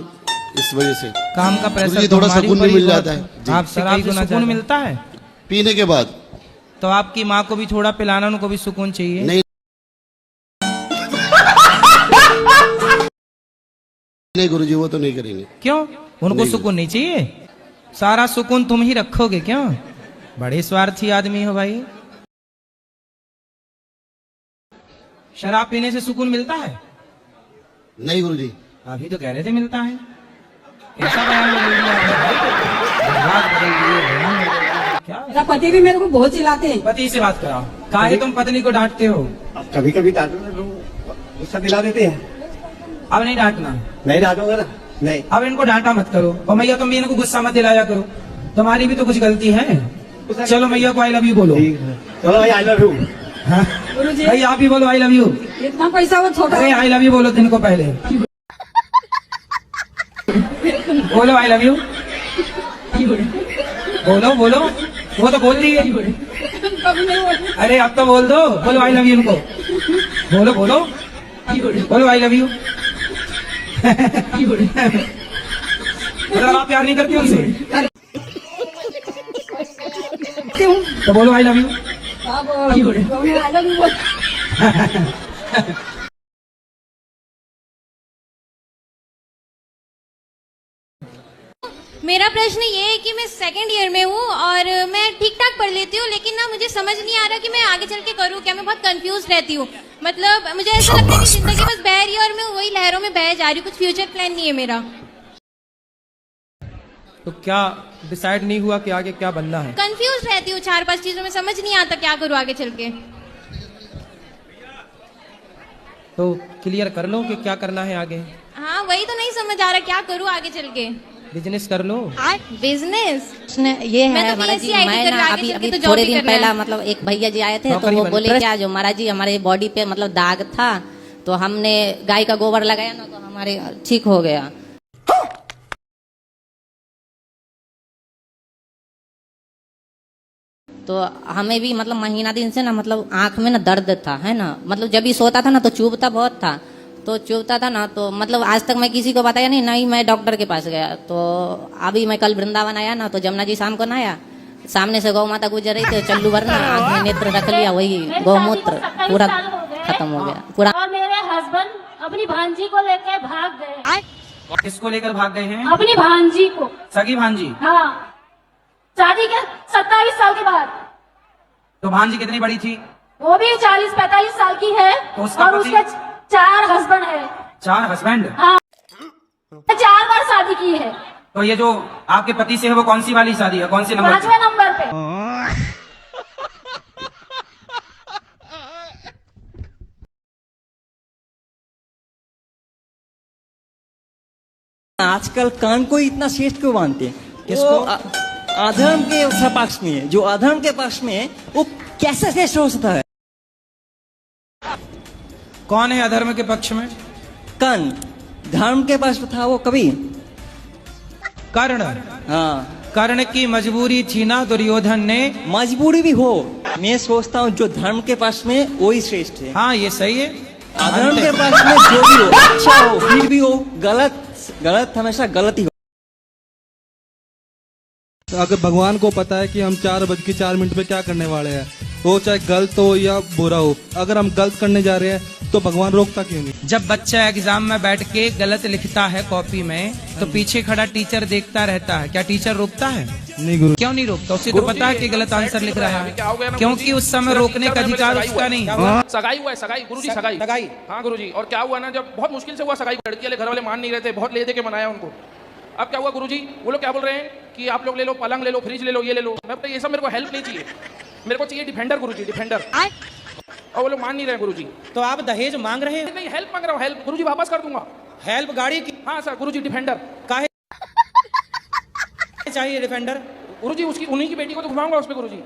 इस वजह से। काम का प्रेशर, थोड़ा सुकून भी मिल जाता है। आप शराब से सुकून मिलता है पीने के बाद? तो आपकी माँ को भी थोड़ा पिलाना, उनको भी सुकून चाहिए। नहीं नहीं गुरु जी, वो तो नहीं करेंगे। क्यों? उनको सुकून नहीं चाहिए? सारा सुकून तुम ही रखोगे क्यों? बड़े स्वार्थी आदमी हो भाई। शराब पीने से सुकून मिलता है? नहीं गुरु जी। अभी तो कह रहे थे मिलता है। ऐसा बयान बदल दिया क्या? मेरा पति भी मेरे को बहुत चिल्लाते हैं। पति से बात कराओ। काहे तुम पत्नी को डांटते हो? कभी कभी गुस्सा दिला देते हैं। अब नहीं डांटना। नहीं डांटूंगा ना। नहीं, अब इनको डांटा मत करो। और मैया तुम भी इनको गुस्सा मत दिलाया करो, तुम्हारी भी तो कुछ गलती है। चलो मैया को आई लव यू बोलो। चलो भाई आई लव यू। भाई आप ही बोलो आई लव यू। इतना पैसा वो छोटा। अरे आई लव यू बोलो दिन को पहले। बोलो आई लव यू। बोलो बोलो, वो तो बोल रही है। अरे अब तो बोल दो, बोलो आई लव यू उनको। बोलो बोलो बोलो आई लव यू। मतलब आप प्यार नहीं करती उनसे? तो बोलो आई लव यू। मेरा प्रश्न ये है कि मैं 2nd ईयर में हूँ और मैं ठीक ठाक पढ़ लेती हूँ, लेकिन ना मुझे समझ नहीं आ रहा कि मैं आगे चल के करूँ क्या। मैं बहुत कंफ्यूज रहती हूँ। मतलब मुझे ऐसा लगता है कि जिंदगी बस बह रही है और मैं वही लहरों में बह जा रही हूँ। कुछ फ्यूचर प्लान नहीं है मेरा। तो क्या डिसाइड नहीं हुआ कि आगे क्या बनना है? कंफ्यूज रहती हूँ 4-5 चीजों में, समझ नहीं आता क्या करूँ आगे चल के। तो क्लियर कर लो कि क्या करना है आगे। हाँ वही तो नहीं समझ आ रहा, क्या करूँ आगे चल के। बिजनेस कर लो। बिजनेस ये है महाराज जी, मैं ना अभी थोड़े दिन पहला मतलब एक भैया जी आए थे, तो वो बोले क्या जो महाराज जी हमारे बॉडी पे मतलब दाग था, तो हमने गाय का गोबर लगाया ना, तो हमारे ठीक हो गया। तो हमें भी मतलब महीना दिन से ना मतलब आंख में ना दर्द था, है ना, मतलब जब भी सोता था ना तो चुभता बहुत था। तो चुभता था ना, तो मतलब आज तक मैं किसी को बताया नहीं, नहीं मैं डॉक्टर के पास गया। तो अभी मैं कल वृंदावन आया ना, तो जमुना जी शाम को नहाया, सामने से गौ माता गुजर रही थी, चल्लू भरना आँख में नेत्र रख लिया, वही गौमूत्र पूरा खत्म हो गया पूरा। और मेरे हस्बैंड अपनी भांजी को लेकर भाग गए। किसको लेकर भाग गए हैं? अपनी भांजी को। सगी भांजी? हाँ, शादी के 27 साल के बाद। तो भांजी कितनी बड़ी थी? वो भी 40-45 साल की है। तो उसका और उसके 4 हस्बैंड है। 4 हस्बैंड? हाँ, 4 बार शादी की है। तो ये जो आपके पति से है वो कौन सी वाली शादी है, कौन से नंबर? 5वें नंबर पे। आजकल कान को इतना श्रेष्ठ क्यों मानते हैं? किसको? अधर्म के पक्ष में है, जो अधर्म के पक्ष में है वो कैसे श्रेष्ठ हो सकता है? कौन है अधर्म के पक्ष में? कर्ण। धर्म के पक्ष था वो कभी कर्ण। हाँ, कर्ण की मजबूरी थी ना दुर्योधन ने। मजबूरी भी हो, मैं सोचता हूँ जो धर्म के पक्ष में वही श्रेष्ठ है। हाँ ये सही है। अधर्म के पक्ष में जो भी हो, अच्छा हो फिर भी हो, गलत हमेशा गलत ही हो। तो अगर भगवान को पता है कि हम 4:04 पे क्या करने वाले हैं, वो चाहे गलत हो या बुरा हो, अगर हम गलत करने जा रहे हैं तो भगवान रोकता क्यों नहीं? जब बच्चा एग्जाम में बैठ के गलत लिखता है कॉपी में, तो पीछे खड़ा टीचर देखता रहता है, क्या टीचर रोकता है? नहीं गुरु। क्यों नहीं रोकता? उसे तो पता है कि गलत आंसर लिख रहा है, क्योंकि उस समय रोकने का अधिकार उसका नहीं। सगाई हुआ है, सगाई गुरुजी, सगाई। हाँ गुरुजी, और क्या हुआ ना, जब बहुत मुश्किल से हुआ सगाई, लड़की वाले घर वाले मान नहीं रहे थे, बहुत ले दे के मनाया उनको। अब क्या हुआ गुरुजी, वो लोग क्या बोल रहे हैं कि आप लोग ले लो, पलंग ले लो, फ्रिज ले लो, ये ले लो। मैं ये सब मेरे को हेल्प नहीं चाहिए, मेरे को चाहिए डिफेंडर गुरुजी, डिफेंडर। और वो लोग मान नहीं रहे गुरुजी। तो आप दहेज मांग रहे हैं? नहीं, हेल्प मांग रहा हूँ, हेल्प गुरुजी, वापस कर दूंगा। हेल्प गाड़ी की? हाँ सर गुरुजी, डिफेंडर। काहे चाहिए डिफेंडर? गुरुजी उसकी उन्हीं की बेटी को तो घुमाऊंगा उस पे गुरुजी।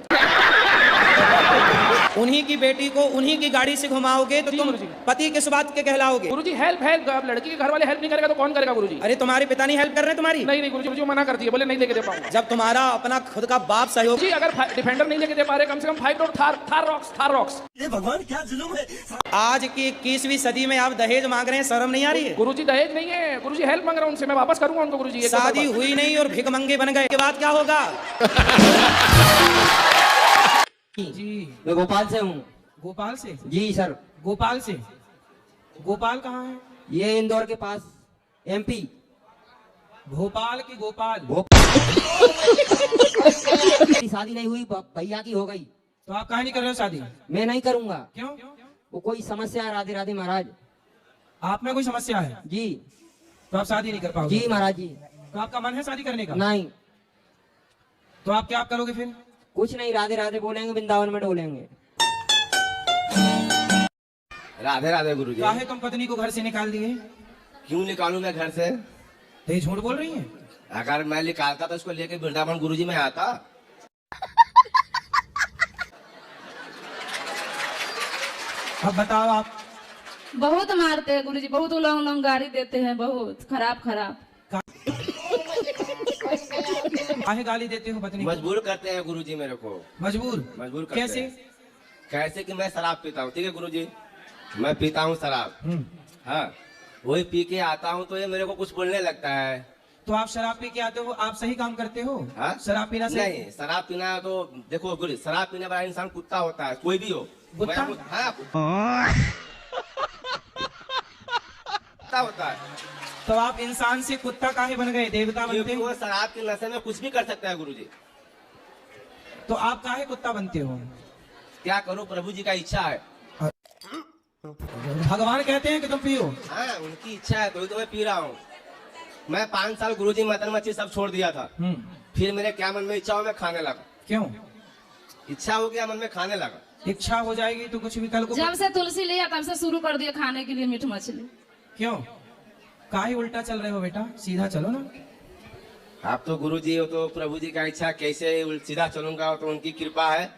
उन्हीं की बेटी को उन्हीं की गाड़ी से घुमाओगे तो तुम पति किस बात के कहलाओगे? गुरुजी हेल्प हेल्प, अब लड़की के घर वाले हेल्प नहीं करेगा तो कौन करेगा गुरुजी? अरे तुम्हारे पिता नहीं हेल्प कर रहे हैं तुम्हारी? नहीं गुरुजी, मुझे मना करती है, बोले नहीं लेके दे पाऊंगा। जब तुम्हारा अपना खुद का बाप सहयोग। जी अगर डिफेंडर नहीं लेके दे पा रहे, कम से कम 5 डोर थार रॉक्स। ये भगवान क्या जुल्म है। आज की 21वीं सदी में आप दहेज मांग रहे हैं, शर्म नहीं आ रही है? गुरुजी दहेज नहीं है गुरुजी, हेल्प मांग रहा हूँ उनसे, मैं वापस करूंगा उनको गुरुजी। शादी हुई नहीं और भिखमंगे बन गए, के बाद क्या होगा? जी मैं भोपाल से हूँ। गोपाल से? जी सर। गोपाल से? गोपाल कहाँ है? ये इंदौर के पास, MP। भोपाल की गोपाल। शादी नहीं हुई, भैया की हो गई। तो आप कहाँ नहीं कर रहे हो शादी? मैं नहीं करूँगा। क्यों? वो कोई समस्या है, राधे राधे महाराज। आप में कोई समस्या है? जी। तो आप शादी नहीं कर पाओगे? जी महाराज जी। तो आपका मन है शादी करने का? नहीं। तो आप क्या करोगे फिर? कुछ नहीं, राधे राधे बोलेंगे, वृंदावन में डोलेंगे। राधे राधे गुरुजी। काहे तुम पत्नी को घर से निकाल दिए? क्यों निकालूं मैं घर से? तो ये झूठ बोल रही है। अगर मैं निकालता तो उसको लेके वृंदावन गुरुजी में आता। अब बताओ आप। बहुत मारते हैं गुरुजी, बहुत उलंग गाड़ी देते हैं, बहुत खराब। काहे गाली देते हो पत्नी? मजबूर करते हैं गुरुजी मेरे को। मजबूर करते कैसे? कैसे कि मैं शराब पीता हूँ, ठीक है गुरुजी, मैं पीता हूँ शराब। हाँ, वही पी के आता हूँ तो ये मेरे को कुछ बोलने लगता है। तो आप शराब पी के आते हो, आप सही काम करते हो? हाँ? शराब पीना से? नहीं, शराब पीना तो देखो गुरु, शराब पीने वाला इंसान कुत्ता होता है, कोई भी हो। कुत्ता? हाँ, कुत्ता होता है। तो आप इंसान से कुत्ता काहे बन गए, देवता बनते हो? शराब के नशे में कुछ भी कर सकता है गुरुजी। तो आप काहे कुत्ता बनते हो? क्या करूं, प्रभु जी का इच्छा है। भगवान कहते हैं कि तुम पियो। हाँ, उनकी इच्छा है तो मैं पी रहा हूँ। मैं 5 साल गुरुजी मटन मच्छी सब छोड़ दिया था। फिर मेरे क्या मन में इच्छा हो, मैं खाने लगा। क्यों? इच्छा हो गया, मन में खाने लगा। इच्छा हो जाएगी तो कुछ भी कल को। जब से तुलसी लिया तब से शुरू कर दिया खाने के लिए मीठ मछली। क्यों? काहे उल्टा चल रहे हो बेटा, सीधा चलो ना। आप तो गुरुजी हो तो प्रभु जी का इच्छा, कैसे सीधा चलूंगा, तो उनकी कृपा है।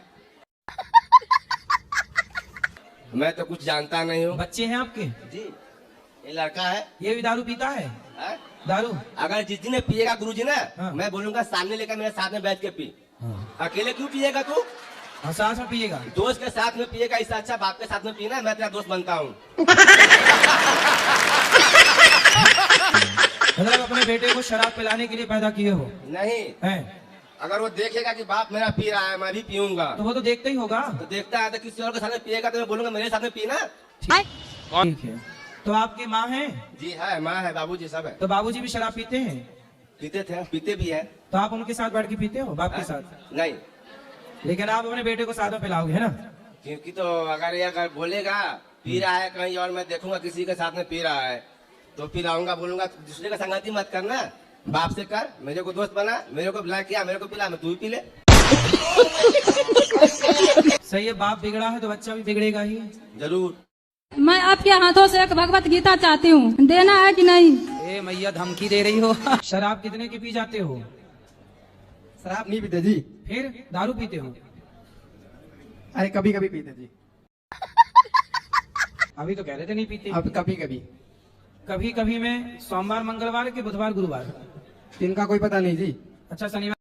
मैं तो कुछ जानता नहीं हूँ। बच्चे हैं आपके? जी, ये लड़का है। ये भी दारू पीता है? दारू? अगर जिस दिन पिएगा गुरुजी ना, मैं बोलूंगा सामने लेकर मेरे साथ में बैठ के पी। अकेले क्यों पिएगा तू? साथ में पिएगा? दोस्त के साथ में पिएगा, इससे अच्छा बाप के साथ में पीना। मैं तेरा दोस्त बनता हूँ। मतलब अपने बेटे को शराब पिलाने के लिए पैदा किए हो? नहीं हैं? अगर वो देखेगा कि बाप मेरा पी रहा है मैं भी पीऊंगा तो वो तो देखते ही होगा। तो देखता है तो किसी और के साथ में पिएगा तो मैं बोलूंगा मेरे साथ में पीना। ठीक है। तो आपकी माँ है? जी है, माँ है, बाबूजी सब है। तो बाबूजी भी शराब पीते हैं? पीते थे, पीते भी है। तो आप उनके साथ बैठ के पीते हो बाप के साथ? नहीं, लेकिन आप अपने बेटे को साथ में पिलाओगे है ना? क्योंकि तो अगर ये अगर बोलेगा पी रहा है कहीं और मैं देखूंगा किसी के साथ में पी रहा है तो पिलाऊंगा, बोलूंगा दूसरे का संगति मत करना, बाप से कर, मेरे को दोस्त बना, मेरे को बुला किया, मेरे को पिला, मैं तू ही पी ले। सही है, बाप बिगड़ा है तो बच्चा भी बिगड़ेगा ही। जरूर। मैं आपके हाथों से एक भगवत गीता चाहती हूँ, देना है कि नहीं? ए मैया धमकी दे रही हो। शराब कितने की पी जाते हो? शराब नहीं पीते जी। फिर दारू पीते हो? अरे कभी कभी पीते जी। अभी तो कह रहे थे नहीं पीते। अब कभी कभी। कभी कभी में सोमवार मंगलवार के बुधवार गुरुवार? दिन का कोई पता नहीं जी। अच्छा शनिवार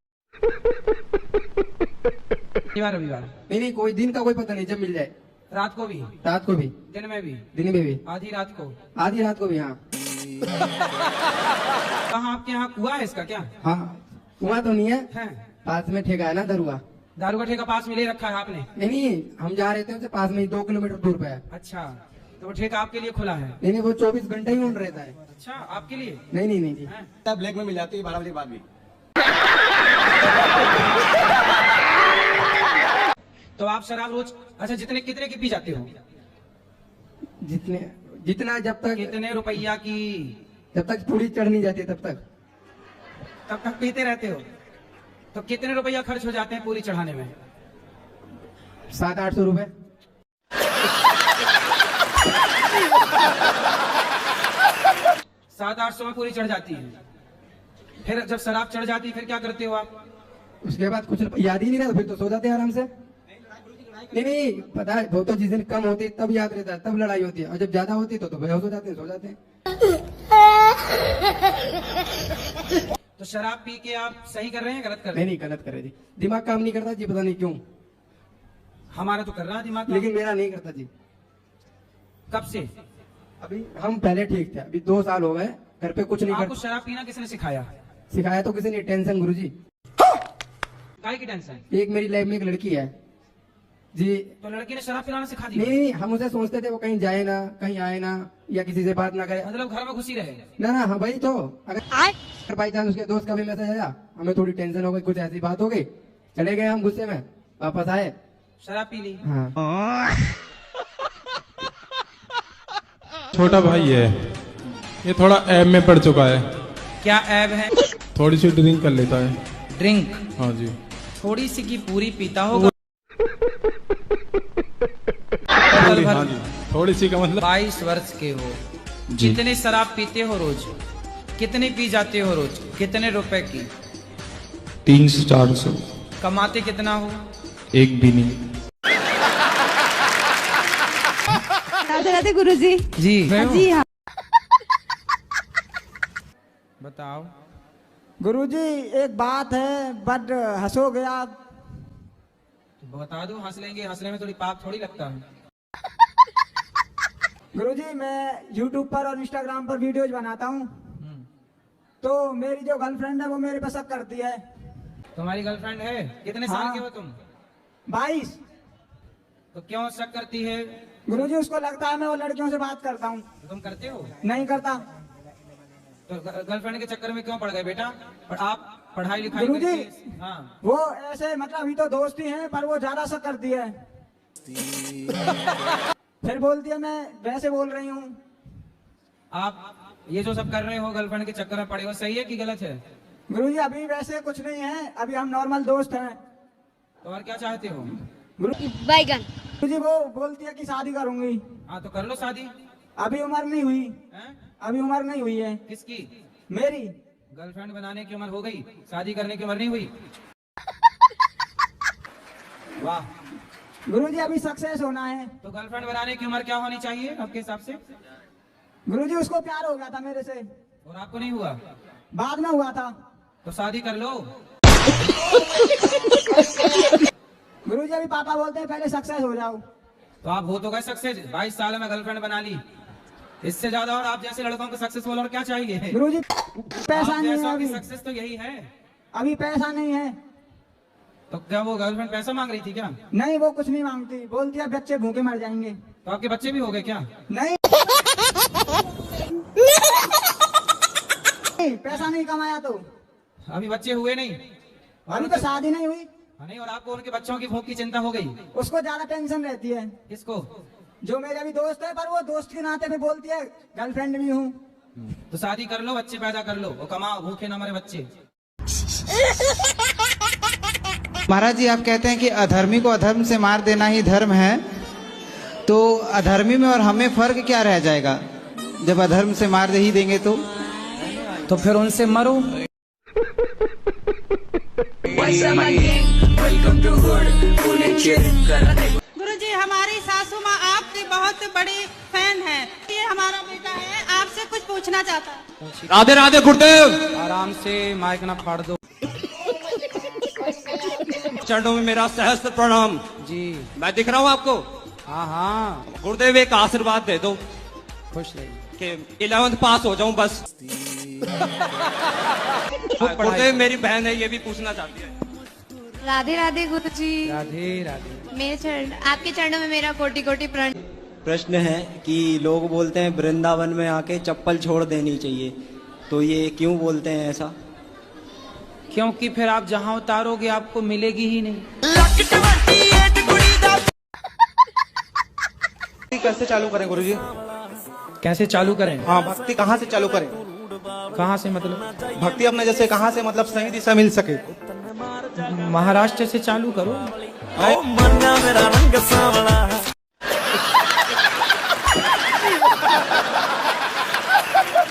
रविवार? नहीं, कोई दिन का कोई पता नहीं, जब मिल जाए। रात को भी? रात को भी। दिन में भी? दिन में भी। आधी रात को? आधी रात को भी। हाँ। कहाँ आपके यहाँ कुआं है इसका क्या? हाँ, कुआं तो नहीं है, पास में ठेका है ना दरुआ। दारू का ठेका पास में ले रखा है आपने? नहीं, हम जा रहे थे उससे पास में ही 2 किलोमीटर दूर पे है। अच्छा, तो वो ठेका आपके लिए खुला है? नहीं, वो 24 घंटे ही ऑन रहता है। अच्छा, आपके लिए? नहीं जी। ब्लैक में मिल जाती है 12 बजे के बाद भी। तो आप शराब रोज अच्छा कितने की पी जाते हो? जितना जब तक कितने रुपया की? जब तक पूरी चढ़ नहीं जाती तब तक पीते रहते हो? तो कितने रुपया खर्च हो जाते हैं पूरी चढ़ाने में? 700-800 रुपए। 700-800 में पूरी चढ़ जाती है। फिर जब शराब चढ़ जाती है फिर क्या करते हो आप? उसके बाद कुछ याद ही नहीं रहता, फिर तो सो जाते हैं आराम से। नहीं, पता है, वो तो जिस दिन कम होती तब याद रहता है, तब लड़ाई होती है, और जब ज्यादा होती है तो बेहोश हो जाते हैं, सो जाते हैं। तो शराब पी के आप सही कर रहे हैं गलत कर रहे हैं? नहीं, गलत कर रहे जी। दिमाग काम नहीं करता जी, पता नहीं क्यों। हमारा तो कर रहा है दिमाग, लेकिन मेरा नहीं करता जी। कब से? अभी हम पहले ठीक थे, अभी 2 साल हो गए, घर पे कुछ नहीं आपको करता। शराब पीना किसने सिखाया? सिखाया तो किसी ने, टेंशन गुरुजी। काय की टेंशन? एक मेरी लाइफ में एक लड़की है जी। तो लड़की ने शराब पिलाना सिखा दी? नहीं, हम उसे सोचते थे वो कहीं जाए ना, कहीं आए ना, या किसी से बात ना करे, मतलब घर में घुसी रहे ना। हाँ भाई, तो अगर बाई चांस उसके दोस्त का भी मैसेज आया, हमें थोड़ी टेंशन हो गई, कुछ ऐसी बात हो गई, चले गए हम गुस्से में, वापस आए, शराब पी ली। हाँ। छोटा भाई है, ये थोड़ा ऐब में पड़ चुका है। क्या ऐब है? थोड़ी सी ड्रिंक कर लेता है। ड्रिंक? हाँ जी। थोड़ी सी की पूरी पीता होगा? हाँ जी, थोड़ी सी का मतलब। 22 वर्ष के हो जी। कितने शराब पीते हो रोज? कितने पी जाते हो रोज? कितने रुपए की? 300-400। कमाते कितना हो? एक भी नहीं। राधे राधे गुरुजी। जी जी हाँ। बताओ गुरुजी, एक बात है, बट हंसोगे आप। बता दो, हंस लेंगे, हंसने में थोड़ी पाप थोड़ी लगता है। गुरुजी, मैं YouTube पर और Instagram पर वीडियोज बनाता हूँ, तो मेरी जो गर्लफ्रेंड है वो मेरे पे शक करती है। तुम्हारी गर्लफ्रेंड है? कितने साल के हो तुम? 22। तो क्यों शक करती है? गुरुजी, उसको लगता है मैं वो लड़कियों से बात करता हूँ। तो तुम करते हो? नहीं करता। तो गर्लफ्रेंड के चक्कर में क्यों पड़ गए बेटा? और आप पढ़ाई लिखाई गुरुजी, करके? हाँ। वो ऐसे मतलब अभी तो दोस्ती हैं, पर वो ज्यादा शक करती है। फिर बोलती है मैं वैसे बोल रही हूँ। आप ये जो सब कर रहे हो गर्लफ्रेंड के चक्कर में पड़े हो, सही है कि गलत है? गुरुजी, अभी वैसे कुछ नहीं है, अभी हम नॉर्मल दोस्त हैं। तो और क्या चाहते हो? बैगन। गुरुजी, वो बोलती है कि शादी करूंगी। हाँ, तो कर लो शादी। अभी उम्र नहीं हुई है? अभी उम्र नहीं हुई है। किसकी? मेरी। गर्लफ्रेंड बनाने की उम्र हो गई, शादी करने की उम्र नहीं हुई? वाह गुरुजी, अभी सक्सेस होना है। तो गर्लफ्रेंड बनाने की उम्र क्या होनी चाहिए आपके हिसाब से? गुरुजी, उसको प्यार हो गया था मेरे से। और आपको नहीं हुआ? बाद में हुआ था। तो शादी कर लो। गुरुजी, अभी पापा बोलते हैं पहले सक्सेस हो जाओ। तो आप हो तो गए सक्सेस, 22 साल में गर्लफ्रेंड बना ली, इससे ज्यादा और आप जैसे लड़कों को सक्सेसफुल और क्या चाहिए? गुरुजी पैसा नहीं है अभी। सक्सेस तो यही है। अभी पैसा नहीं है। तो क्या वो गर्लफ्रेंड पैसा मांग रही थी क्या? नहीं, वो कुछ नहीं मांगती, बोलती है बच्चे भूखे मर जाएंगे। तो आपके बच्चे भी हो गए क्या? नहीं पैसा नहीं कमाया तो अभी बच्चे हुए नहीं? अभी तो शादी नहीं हुई। नहीं, और आपको उनके बच्चों की भूख की चिंता हो गई? उसको ज्यादा टेंशन रहती है। किसको? जो मेरे अभी दोस्त है, पर वो दोस्त के नाते में बोलती है गर्लफ्रेंड भी हूँ। तो शादी कर लो, बच्चे पैदा कर लो, वो कमाओ, भूखे ना मरे बच्चे। महाराज जी, आप कहते हैं कि अधर्मी को अधर्म से मार देना ही धर्म है, तो अधर्मी में और हमें फर्क क्या रह जाएगा? जब अधर्म से मार दे ही देंगे तो फिर उनसे मरो। गुरुजी, हमारी सासू माँ आपकी बहुत बड़ी फैन है। ये हमारा बेटा है, आपसे कुछ पूछना चाहता है। राधे राधे गुरुदेव। आराम से, माइक ना फाड़ दो। चरणों में मेरा सहस्त्र प्रणाम जी। मैं दिख रहा हूँ आपको? हाँ हाँ। गुरुदेव एक आशीर्वाद दे दो खुश रहिए कि 11th पास हो जाऊं बस। गुरुदेव मेरी बहन है, ये भी पूछना चाहती है। राधे राधे गुरुजी। राधे राधे। मेरे चरण, आपके चरणों में मेरा कोटि कोटि प्रणाम। प्रश्न है कि लोग बोलते हैं वृंदावन में आके चप्पल छोड़ देनी चाहिए, तो ये क्यों बोलते हैं ऐसा? क्योंकि फिर आप जहाँ उतारोगे आपको मिलेगी ही नहीं। कैसे चालू करें गुरुजी? कैसे चालू करें? हाँ, भक्ति कहाँ से चालू करें? कहाँ से मतलब? भक्ति अपने जैसे कहाँ से मतलब सही दिशा मिल सके? महाराष्ट्र से चालू करो।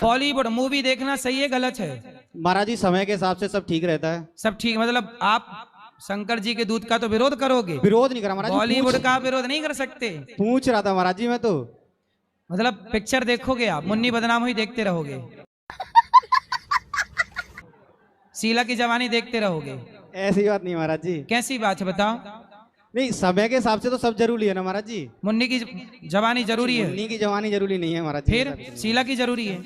बॉलीवुड मूवी देखना सही है गलत है? महाराज जी, समय के हिसाब से सब ठीक रहता है। सब ठीक, मतलब आप शंकर जी के दूध का तो विरोध करोगे? विरोध नहीं करा महाराज जी, बॉलीवुड का विरोध नहीं कर सकते। पूछ रहा था महाराज जी मैं तो। मतलब पिक्चर देखोगे आप, मुन्नी बदनाम हुई देखते रहोगे, शीला की जवानी देखते रहोगे? ऐसी बात नहीं महाराज जी। कैसी बात है बताओ? नहीं, समय के हिसाब से तो सब जरूरी है ना महाराज जी। मुन्नी की जवानी जरूरी है? मुन्नी की जवानी जरूरी नहीं है महाराज जी। फिर शीला की जरूरी है?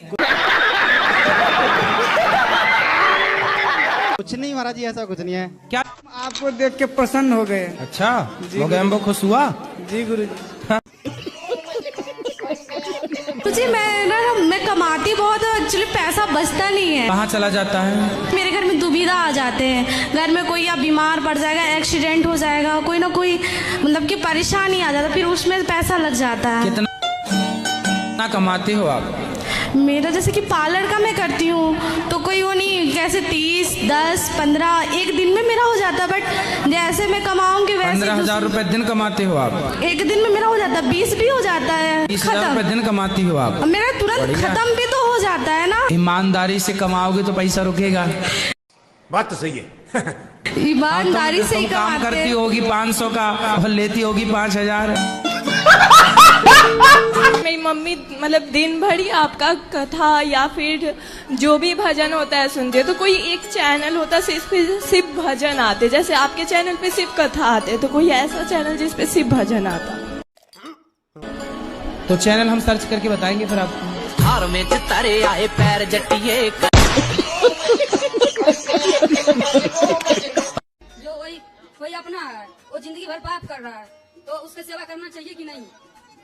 कुछ नहीं महाराज जी, ऐसा कुछ नहीं है। क्या? आपको देख के प्रसन्न हो गए। अच्छा, हो गए हम खुश हुआ? जी गुरुजी। तुझे मैं कमाती बहुत है, एक्चुअली पैसा बचता नहीं है। कहाँ चला जाता है? मेरे घर में दुविधा आ जाते हैं। घर में कोई या बीमार पड़ जाएगा, एक्सीडेंट हो जाएगा, कोई ना कोई मतलब कि परेशानी आ जाता, फिर उसमें पैसा लग जाता है। कितना कमाते हो आप? मेरा जैसे कि पार्लर का मैं करती हूँ, तो कोई वो नहीं, कैसे 30, 10, 15 एक दिन में मेरा हो जाता, बट जैसे मैं कमाऊंगी वैसे 15,000 रुपए दिन कमाते हो आप? एक दिन में मेरा हो जाता, 20 भी हो जाता है। 20,000 रुपए दिन कमाती हो आप? मेरा तुरंत खत्म भी तो हो जाता है ना। ईमानदारी से कमाओगे तो पैसा रुकेगा। बात तो सही है। ईमानदारी से ही काम करती होगी 500 का और लेती होगी 5,000। मेरी मम्मी मतलब दिन भर ही आपका कथा या फिर जो भी भजन होता है सुनते, तो कोई एक चैनल होता है सिर्फ भजन आते, जैसे आपके चैनल पे सिर्फ कथा आते, तो कोई ऐसा चैनल जिसपे सिर्फ भजन आता? तो चैनल हम सर्च करके बताएंगे फिर आपको। हार में तारे आए पैर जटिए। जो कोई अपना है, वो जिंदगी भर पाप कर रहा है, तो उसकी सेवा करना चाहिए कि नहीं?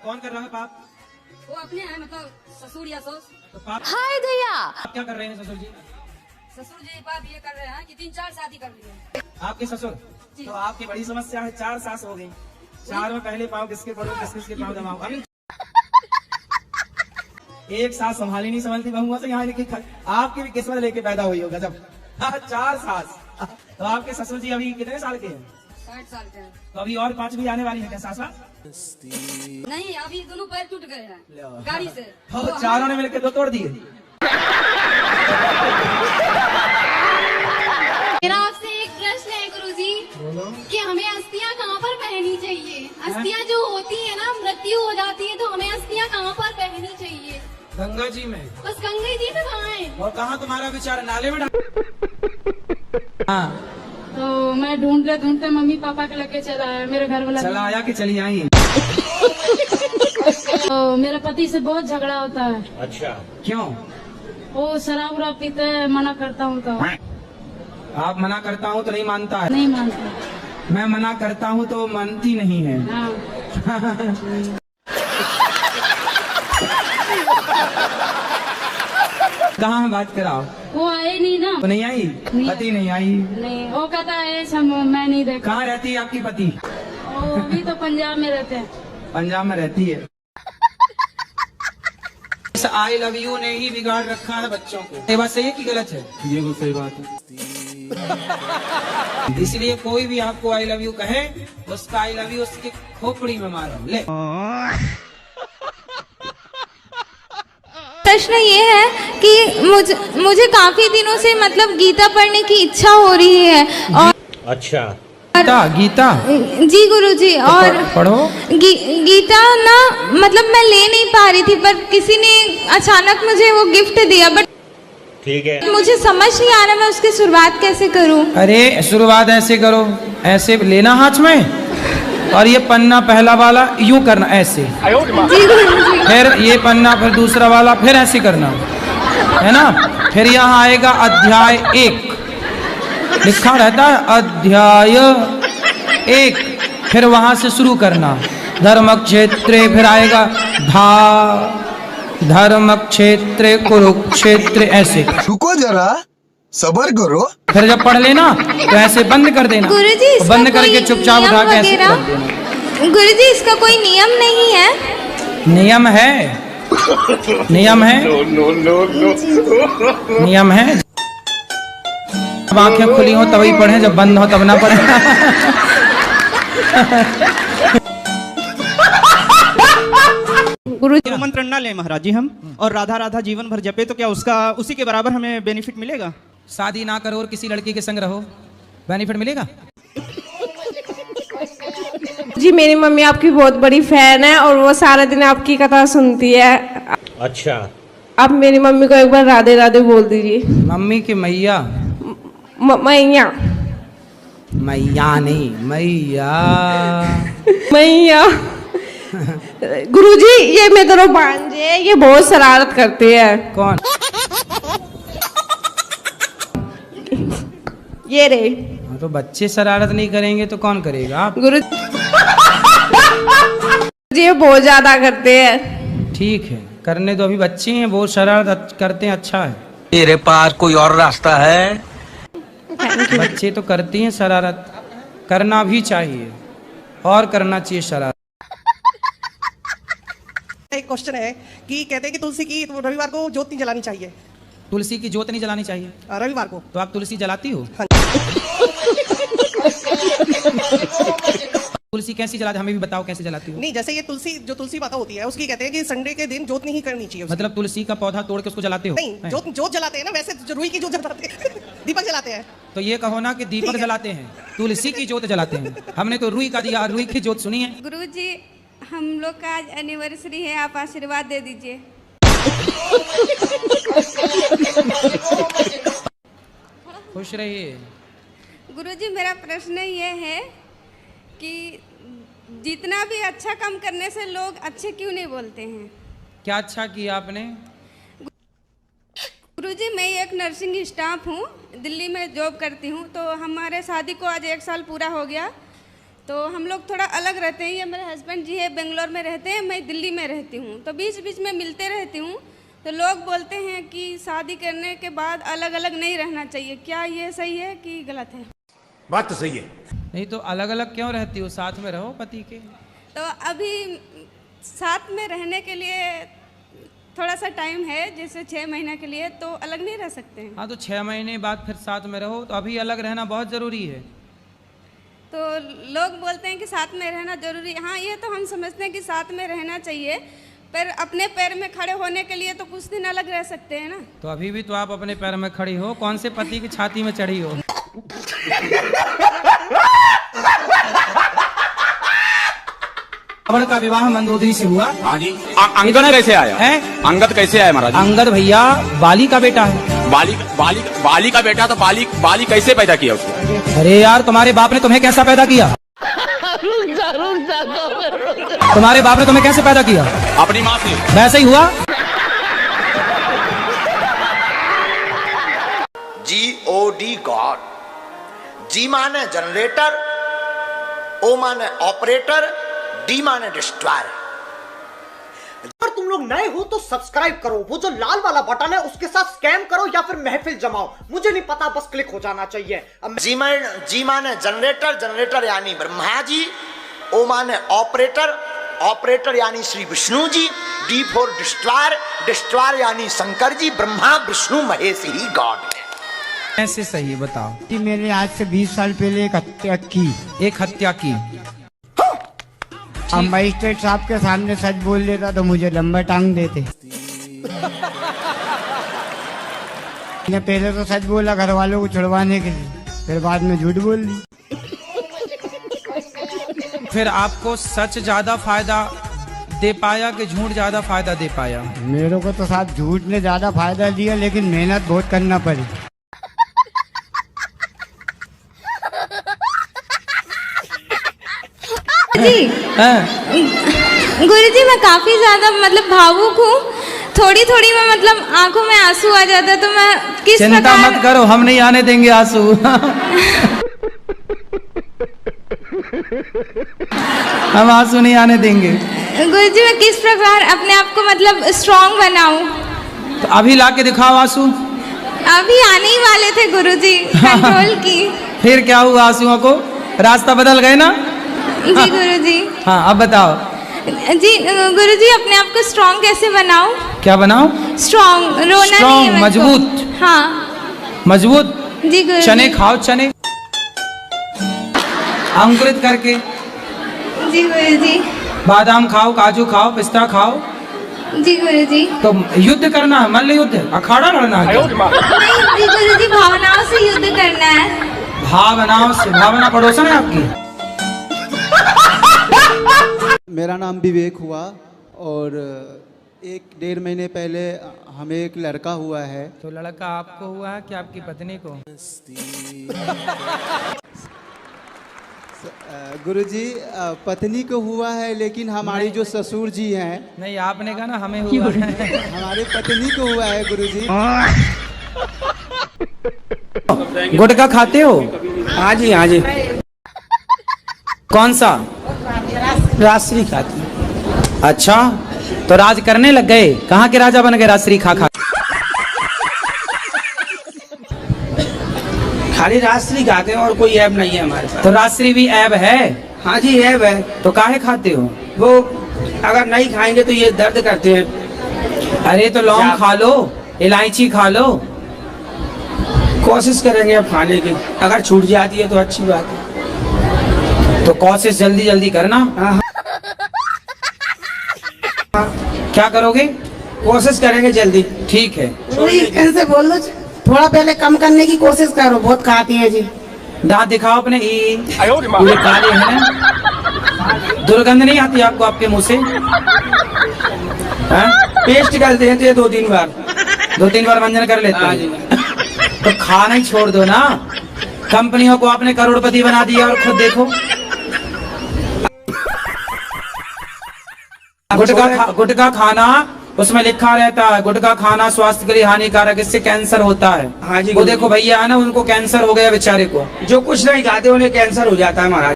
कौन कर रहा है पाप? वो अपने हैं, मतलब ससुर या सास। तो पाप हाय दया। आप क्या कर रहे हैं ससुर जी? ससुर जी पाप ये कर रहे हैं कि 3-4 शादी कर लिए। आपके ससुर? तो आपकी बड़ी समस्या है, 4 सास हो गई। 4 में पहले पाँव किसके पड़ो, किसके पाँव दबाओ? अभी एक सास संभाली नहीं संभालती बहुआ से यहाँ लेके आपकी भी किस्मत लेके पैदा हुई होगा जब 4 सास। तो आपके ससुर जी अभी कितने साल के हैं? 60 साल के हैं। तो अभी और 5 भी आने वाली है क्या सासा? नहीं, अभी दोनों पैर टूट गए हैं गाड़ी से। तो चारों ने मिलकर 2 तोड़ दिए। मेरा आपसे एक प्रश्न है गुरुजी, कि हमें अस्थियां कहाँ पर पहननी चाहिए? अस्थियां जो होती है ना, मृत्यु हो जाती है, तो हमें अस्थियां कहाँ पर पहननी चाहिए? गंगा जी में। बस गंगा जी में कहाँ है? और कहाँ तुम्हारा विचार? नाले में। हाँ, तो मैं ढूंढते ढूंढते मम्मी पापा के लेके चला आया, मेरे घर वाला चला आया कि चली आई? तो मेरे पति से बहुत झगड़ा होता है। अच्छा, क्यों? वो शराब वराब पीते हैं, मना करता हूँ तो आप मना करता हूँ तो नहीं मानता है? नहीं मानता। मैं मना करता हूँ तो मानती नहीं है। हाँ। कहाँ है बात कराओ? वो आए नहीं ना। तो नहीं आई? पति नहीं आई? नहीं, वो कहता है मैं नहीं देखा। कहाँ रहती है आपकी पति? वो भी तो पंजाब में रहते हैं। पंजाब में रहती है। इस आई लव यू ने ही बिगाड़ रखा है बच्चों को। ये बात सही है कि गलत है? ये तो सही बात है। इसलिए कोई भी आपको आई लव यू कहे, उसका आई लव यू उसकी खोपड़ी में मारो। ले। प्रश्न ये है कि मुझे काफी दिनों से मतलब गीता पढ़ने की इच्छा हो रही है। और अच्छा, गीता जी गुरुजी, और पढ़ो। गीता ना मतलब मैं ले नहीं पा रही थी, पर किसी ने अचानक मुझे वो गिफ्ट दिया, बट ठीक है, मुझे समझ नहीं आ रहा मैं उसकी शुरुआत कैसे करूं। अरे शुरुआत ऐसे करो, ऐसे लेना हाथ में और ये पन्ना पहला वाला यूं करना ऐसे, फिर ये पन्ना, फिर दूसरा वाला, फिर ऐसे करना है ना। फिर यहाँ आएगा अध्याय 1, लिखा रहता है अध्याय 1, फिर वहां से शुरू करना धर्म क्षेत्रे, फिर आएगा धर्म क्षेत्र कुरुक्षेत्र, ऐसे। रुको जरा, सबर करो। फिर जब पढ़ लेना तो ऐसे बंद कर देना, गुरुजी बंद करके चुपचाप उठा के ऐसे कर देना। गुरुजी इसका कोई नियम नहीं है? नियम है, नियम है, नियम है। जब आंखें खुली हो तभी पढ़े, जब बंद हो तब ना पढ़े। गुरु मंत्र ना ले महाराज जी हम, और राधा राधा जीवन भर जपे, तो क्या उसका उसी के बराबर हमें बेनिफिट मिलेगा? शादी ना करो और किसी लड़की के संग रहो, बेनिफिट मिलेगा? जी मेरी मम्मी आपकी बहुत बड़ी फैन है और वो सारा दिन आपकी कथा सुनती है। अच्छा, आप मेरी मम्मी को एक बार राधे राधे बोल दीजिए। मम्मी की मैया? मैया, मैया नहीं, मैया। मैया। गुरुजी ये मेरे दोनों भांजे, ये बहुत शरारत करते हैं। कौन? ये रे। तो बच्चे शरारत नहीं करेंगे तो कौन करेगा? गुरु जी बहुत ज्यादा करते हैं। ठीक है, करने दो, अभी बच्चे हैं, बहुत शरारत करते हैं, अच्छा है। तेरे पास कोई और रास्ता है? बच्चे तो करते हैं शरारत, करना भी चाहिए और करना चाहिए शरारत। एक क्वेश्चन है कि कहते हैं कि तुलसी की रविवार को जोत नहीं जलानी चाहिए। तुलसी की जोत नहीं जलानी चाहिए रविवार को? तो आप तुलसी जलाती हो? हाँ। तुलसी कैसी जलाते, हमें भी बताओ कैसे जलाती हो? नहीं, जैसे ये तुलसी जो तुलसी माता होती है उसकी कहते हैं कि संडे के दिन जोत नहीं करनी चाहिए। मतलब तुलसी का पौधा तोड़ के उसको जलाते हो? नहीं, जोत जलाते हैं ना, वैसे जो रुई की जोत जलाते हैं। दीपक जलाते हैं। तो ये कहो ना कि दीपक जलाते हैं, तुलसी की जोत जलाते हैं। हमने तो रुई का दिया, रुई की जोत सुनी है। गुरुजी हम लोग का आज एनिवर्सरी है, आप आशीर्वाद दे दीजिए। खुश रहिए। गुरुजी मेरा प्रश्न ये है कि जितना भी अच्छा काम करने से लोग अच्छे क्यों नहीं बोलते हैं? क्या अच्छा किया आपने? गुरुजी मैं एक नर्सिंग स्टाफ हूँ, दिल्ली में जॉब करती हूँ। तो हमारे शादी को आज 1 साल पूरा हो गया। तो हम लोग थोड़ा अलग रहते हैं, ये मेरे हस्बैंड जी है बेंगलोर में रहते हैं, मैं दिल्ली में रहती हूँ। तो बीच बीच में मिलते रहती हूँ। तो लोग बोलते हैं कि शादी करने के बाद अलग अलग नहीं रहना चाहिए, क्या ये सही है कि गलत है? बात तो सही है। नहीं तो अलग अलग क्यों रहती हो, साथ में रहो पति के। तो अभी साथ में रहने के लिए थोड़ा सा टाइम है, जैसे 6 महीने के लिए, तो अलग नहीं रह सकते हैं। हाँ तो 6 महीने बाद फिर साथ में रहो, तो अभी अलग रहना बहुत जरूरी है। तो लोग बोलते हैं कि साथ में रहना जरूरी है। हाँ ये तो हम समझते हैं कि साथ में रहना चाहिए, पर अपने पैर में खड़े होने के लिए तो कुछ दिन अलग रह सकते हैं ना। तो अभी भी तो आप अपने पैर में खड़ी हो, कौन से पति की छाती में चढ़ी हो? रावण का विवाह मंदोदरी से हुआ। हाँ जी। अंगद कैसे आया है? अंगद कैसे आया महाराज? अंगद भैया बाली का बेटा है। बाली का बेटा, तो बाली कैसे पैदा किया उसको? अरे यार तुम्हारे बाप ने तुम्हें कैसा पैदा किया? तुम्हारे बाप ने तुम्हें कैसे पैदा किया? अपनी माँ से। वैसे ही हुआ। GOD God. जी माने जनरेटर, ओ माने ऑपरेटर, डी माने डिस्ट्रॉयर। अगर तुम लोग नए हो तो सब्सक्राइब करो, वो जो लाल वाला बटन है उसके साथ स्कैम करो या फिर महफिल जमाओ, मुझे नहीं पता, बस क्लिक हो जाना चाहिए। जी माने जनरेटर, जनरेटर यानी ब्रह्मा जी, ओ माने ऑपरेटर, ऑपरेटर यानी Shri Vishnu ji, D for destroyer, destroyer यानी शंकर जी। ब्रह्मा विष्णु महेश ही गॉड है। ऐसे सही बताओ कि मैंने आज से 20 साल पहले एक हत्या की। एक हत्या की। अब मजिस्ट्रेट साहब के सामने सच बोल लेता तो मुझे लंबा टांग देते। मैंने पहले तो सच बोला घर वालों को छुड़वाने के लिए, फिर बाद में झूठ बोल दी। फिर आपको सच ज्यादा फायदा दे पाया कि झूठ ज्यादा फायदा दे पाया? मेरे को तो साथ झूठ ने ज्यादा फायदा दिया, लेकिन मेहनत बहुत करना पड़ी। गुरुजी मैं काफी ज्यादा मतलब भावुक हूँ, थोड़ी थोड़ी में मतलब आंखों में आंसू आ जाता है, तो मैं किस चिंता प्रकार... मत करो, हम नहीं आने देंगे आंसू। हम आंसू नहीं आने देंगे। गुरुजी मैं किस प्रकार अपने आप को मतलब स्ट्रॉन्ग बनाऊं? तो अभी ला के दिखाओ आंसू। अभी आने ही वाले थे गुरुजी, कंट्रोल की। फिर क्या हुआ आंसुओं को? रास्ता बदल गए ना? जी गुरुजी। हाँ अब बताओ। जी गुरुजी अपने आप को स्ट्रॉन्ग कैसे बनाऊं? क्या बनाओ? स्ट्रॉन्ग, रोना नहीं है, मजबूत। हाँ मजबूत। जी गुरुजी। चने खाओ, चने अंकुरित करके। जी गुरुजी। बादाम खाओ, काजू खाओ, पिस्ता खाओ। जी गुरुजी। तो युद्ध करना है, मल्ल युद्ध, अखाड़ा लड़ना है। नहीं जी गुरुजी, भावनाओं से युद्ध करना है। भावनाओं से? भावना पड़ोसन है आपकी? मेरा नाम विवेक हुआ और 1-1.5 महीने पहले हमें एक लड़का हुआ है। तो लड़का आपको हुआ है कि आपकी पत्नी को? गुरुजी पत्नी को हुआ है, लेकिन हमारी जो ससुर जी हैं। नहीं आपने कहा ना हमें हुआ है। हमारी पत्नी को हुआ है गुरुजी। गुटखा खाते हो? हाँ जी हाँ जी। कौन सा? राजश्री खाती। अच्छा तो राज करने लग गए? कहाँ के राजा बन गए राजश्री खा खा? खाली राजश्री खाते हैं और कोई ऐब नहीं है हमारे पास। तो राजश्री भी ऐब है? हाँ जी ऐब है। तो काहे खाते हो? वो अगर नहीं खाएंगे तो ये दर्द करते हैं। अरे तो लौंग खा लो, इलायची खा लो। कोशिश करेंगे अब खाने की, अगर छूट जाती है तो अच्छी बात है। तो कोशिश जल्दी जल्दी करना। क्या करोगे? कोशिश करेंगे जल्दी। ठीक है। इनसे बोल दो थोड़ा पहले कम करने की कोशिश करो, बहुत खाती है जी। दांत दिखाओ अपने। ये काले हैं ना? दुर्गंध नहीं आती आपको आपके मुंह से? पेस्ट करते हैं 2-3 बार। 2-3 बार मंजन कर लेते हैं। तो खाना ही छोड़ दो ना। कंपनियों को आपने करोड़पति बना दिया और खुद देखो। गुटखा खाना, उसमें लिखा रहता है गुटखा खाना स्वास्थ्य के लिए हानिकारक, इससे कैंसर होता है। हाँ जी। वो देखो भैया है ना, उनको कैंसर हो गया बेचारे को। जो कुछ नहीं खाते उन्हें कैंसर हो जाता है महाराज।